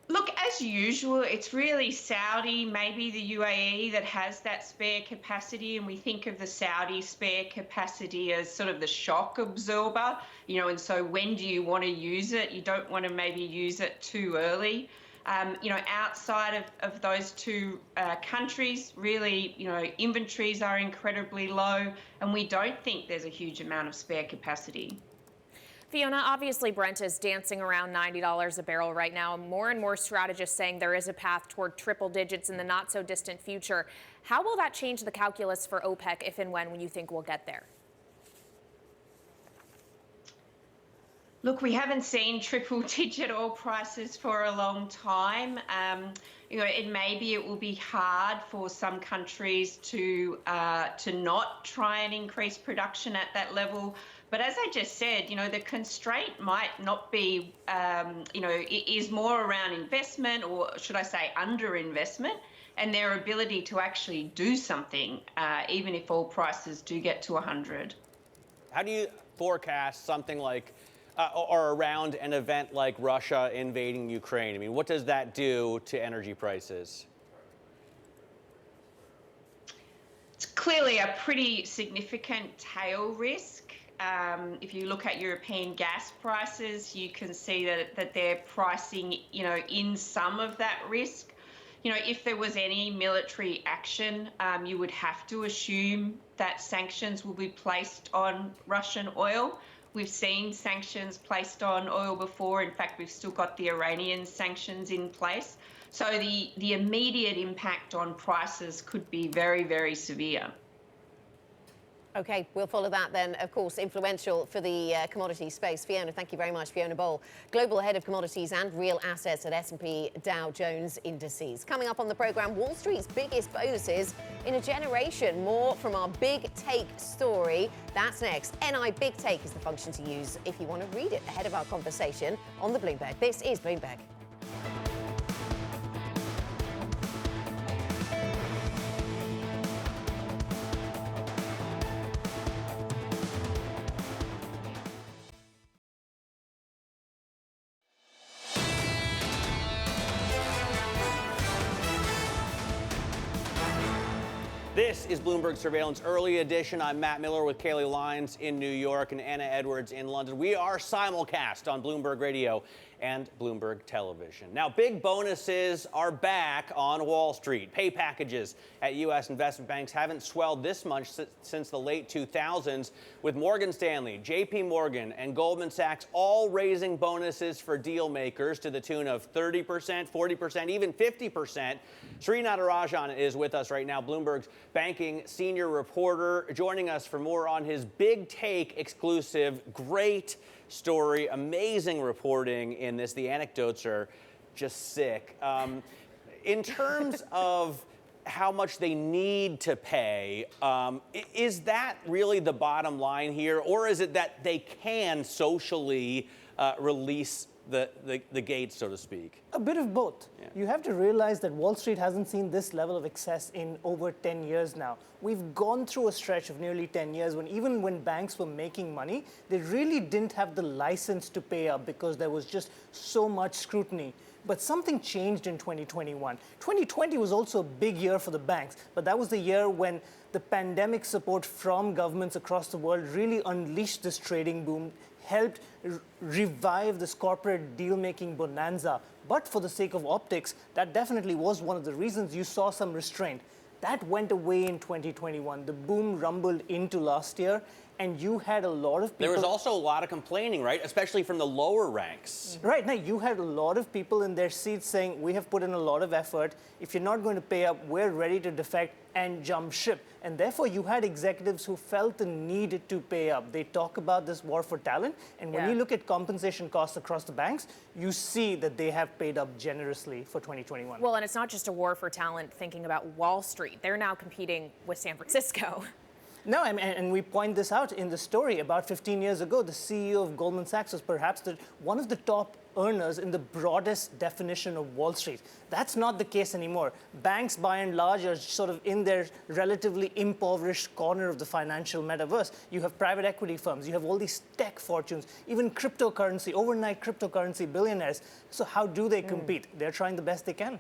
Look, as usual, it's really Saudi, maybe the UAE that has that spare capacity, and we think of the Saudi spare capacity as sort of the shock absorber, and so when do you want to use it? You don't want to maybe use it too early. Outside of those two countries, really, inventories are incredibly low, and we don't think there's a huge amount of spare capacity. Fiona, obviously Brent is dancing around $90 a barrel right now. More and more strategists saying there is a path toward triple digits in the not so distant future. How will that change the calculus for OPEC if and when you think we'll get there? Look, we haven't seen triple-digit oil prices for a long time. Maybe it will be hard for some countries to not try and increase production at that level. But as I just said, the constraint might not be, it is more around investment, or should I say underinvestment, and their ability to actually do something, even if oil prices do get to 100. How do you forecast something like, or around an event like Russia invading Ukraine? I mean, what does that do to energy prices? It's clearly a pretty significant tail risk. If you look at European gas prices, you can see that they're pricing, in some of that risk. If there was any military action, you would have to assume that sanctions will be placed on Russian oil. We've seen sanctions placed on oil before. In fact, we've still got the Iranian sanctions in place. So the immediate impact on prices could be very, very severe. Okay, we'll follow that then. Of course, influential for the commodity space. Fiona, thank you very much. Fiona Boll, Global Head of Commodities and Real Assets at S&P Dow Jones Indices. Coming up on the program, Wall Street's biggest bonuses in a generation. More from our Big Take story. That's next. NI Big Take is the function to use if you want to read it ahead of our conversation on the Bloomberg. This is Bloomberg. This is Bloomberg Surveillance Early Edition. I'm Matt Miller with Kaylee Lyons in New York and Anna Edwards in London. We are simulcast on Bloomberg Radio and Bloomberg Television. Now, big bonuses are back on Wall Street. Pay packages at U.S. investment banks haven't swelled this much since the late 2000s, with Morgan Stanley, J.P. Morgan, and Goldman Sachs all raising bonuses for deal makers to the tune of 30%, 40%, even 50%. Sri Natarajan is with us right now, Bloomberg's banking senior reporter, joining us for more on his Big Take exclusive. Great story, amazing reporting in this. The anecdotes are just sick. In terms of how much they need to pay, is that really the bottom line here? Or is it that they can socially release the gates, so to speak? A bit of both. Yeah. You have to realize that Wall Street hasn't seen this level of excess in over 10 years now. We've gone through a stretch of nearly 10 years when even when banks were making money, they really didn't have the license to pay up because there was just so much scrutiny. But something changed in 2021. 2020 was also a big year for the banks, but that was the year when the pandemic support from governments across the world really unleashed this trading boom, helped revive this corporate deal-making bonanza. But for the sake of optics, that definitely was one of the reasons you saw some restraint. That went away in 2021. The boom rumbled into last year, and you had a lot of people... There was also a lot of complaining, right? Especially from the lower ranks. Right. Now, you had a lot of people in their seats saying, we have put in a lot of effort. If you're not going to pay up, we're ready to defect and jump ship. And therefore, you had executives who felt the need to pay up. They talk about this war for talent. And when you look at compensation costs across the banks, you see that they have paid up generously for 2021. Well, and it's not just a war for talent thinking about Wall Street. They're now competing with San Francisco. No, and we point this out in the story. About 15 years ago, the CEO of Goldman Sachs was perhaps one of the top earners in the broadest definition of Wall Street. That's not the case anymore. Banks, by and large, are sort of in their relatively impoverished corner of the financial metaverse. You have private equity firms. You have all these tech fortunes, even cryptocurrency, overnight cryptocurrency billionaires. So how do they compete? They're trying the best they can.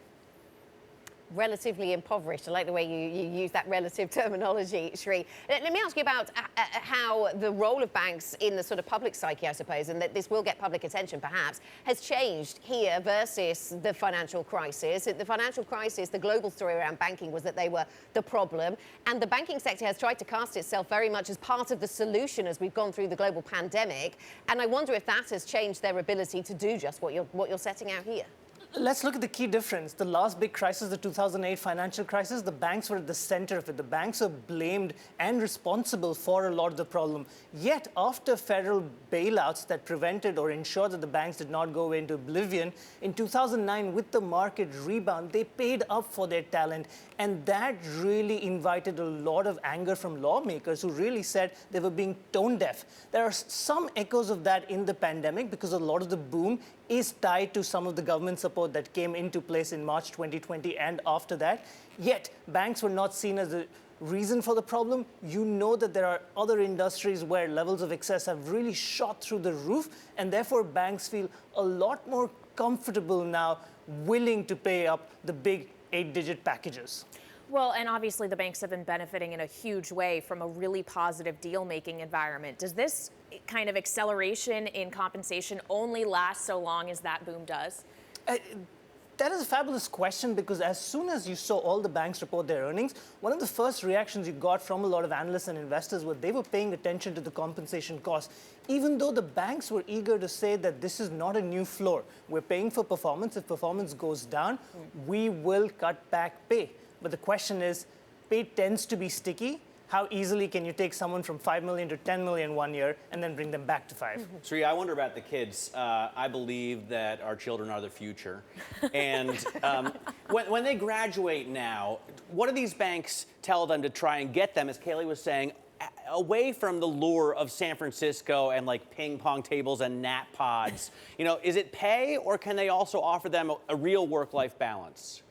Relatively impoverished. I like the way you use that relative terminology, Sri. Let me ask you about how the role of banks in the sort of public psyche, I suppose, and that this will get public attention perhaps, has changed here versus the financial crisis. The financial crisis, the global story around banking was that they were the problem, and the banking sector has tried to cast itself very much as part of the solution as we've gone through the global pandemic, and I wonder if that has changed their ability to do just what you're setting out here. Let's look at the key difference. The last big crisis, the 2008 financial crisis, the banks were at the center of it. The banks are blamed and responsible for a lot of the problem. Yet, after federal bailouts that prevented or ensured that the banks did not go into oblivion, in 2009, with the market rebound, they paid up for their talent. And that really invited a lot of anger from lawmakers who really said they were being tone deaf. There are some echoes of that in the pandemic because a lot of the boom is tied to some of the government support that came into place in March 2020 and after that. Yet, banks were not seen as a reason for the problem. You know that there are other industries where levels of excess have really shot through the roof, and therefore banks feel a lot more comfortable now, willing to pay up the big 8-digit packages. Well, and obviously the banks have been benefiting in a huge way from a really positive deal-making environment. Does this kind of acceleration in compensation only last so long as that boom does? That is a fabulous question, because as soon as you saw all the banks report their earnings, one of the first reactions you got from a lot of analysts and investors was they were paying attention to the compensation costs. Even though the banks were eager to say that this is not a new floor, we're paying for performance. If performance goes down, we will cut back pay. But the question is, pay tends to be sticky. How easily can you take someone from 5 million to 10 million 1 year and then bring them back to 5? Sri, I wonder about the kids. I believe that our children are the future. And when they graduate now, what do these banks tell them to try and get them, as Kaylee was saying, away from the lure of San Francisco and like ping pong tables and nap pods? You know, is it pay, or can they also offer them a real work-life balance?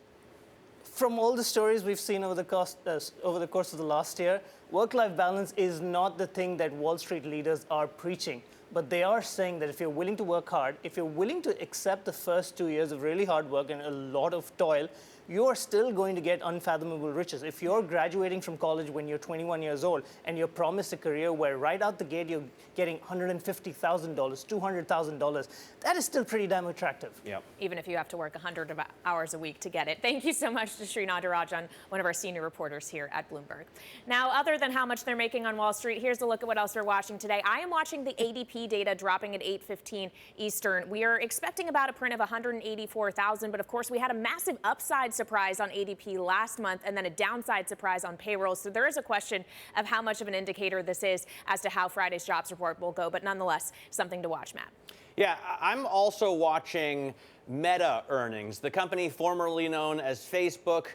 From all the stories we've seen over the course of the last year, work-life balance is not the thing that Wall Street leaders are preaching. But they are saying that if you're willing to work hard, if you're willing to accept the first 2 years of really hard work and a lot of toil, you are still going to get unfathomable riches. If you're graduating from college when you're 21 years old and you're promised a career where right out the gate you're getting $150,000, $200,000, that is still pretty damn attractive. Yep. Even if you have to work 100 hours a week to get it. Thank you so much to Sri Nadarajan, one of our senior reporters here at Bloomberg. Now, other than how much they're making on Wall Street, here's a look at what else we're watching today. I am watching the ADP data dropping at 8:15 Eastern. We are expecting about a print of 184,000, but of course we had a massive upside surprise on ADP last month and then a downside surprise on payroll. So there is a question of how much of an indicator this is as to how Friday's jobs report will go, but nonetheless, something to watch, Matt. Yeah, I'm also watching Meta earnings. The company formerly known as Facebook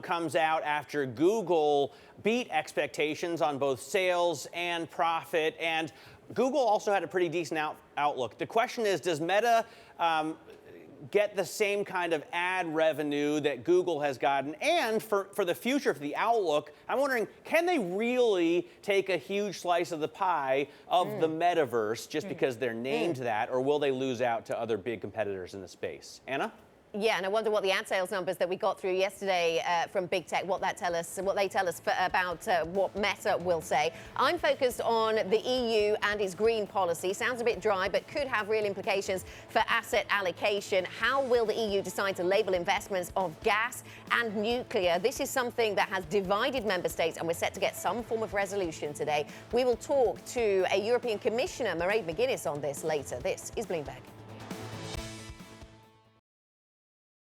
comes out after Google beat expectations on both sales and profit, and Google also had a pretty decent outlook. The question is, does Meta get the same kind of ad revenue that Google has gotten? And for the future, for the outlook, I'm wondering, can they really take a huge slice of the pie of the metaverse just because they're named that, or will they lose out to other big competitors in the space? Anna? Yeah, and I wonder what the ad sales numbers that we got through yesterday from Big Tech, what they tell us about what Meta will say. I'm focused on the EU and its green policy. Sounds a bit dry, but could have real implications for asset allocation. How will the EU decide to label investments of gas and nuclear? This is something that has divided member states, and we're set to get some form of resolution today. We will talk to a European Commissioner, Mairead McGuinness, on this later. This is Bloomberg.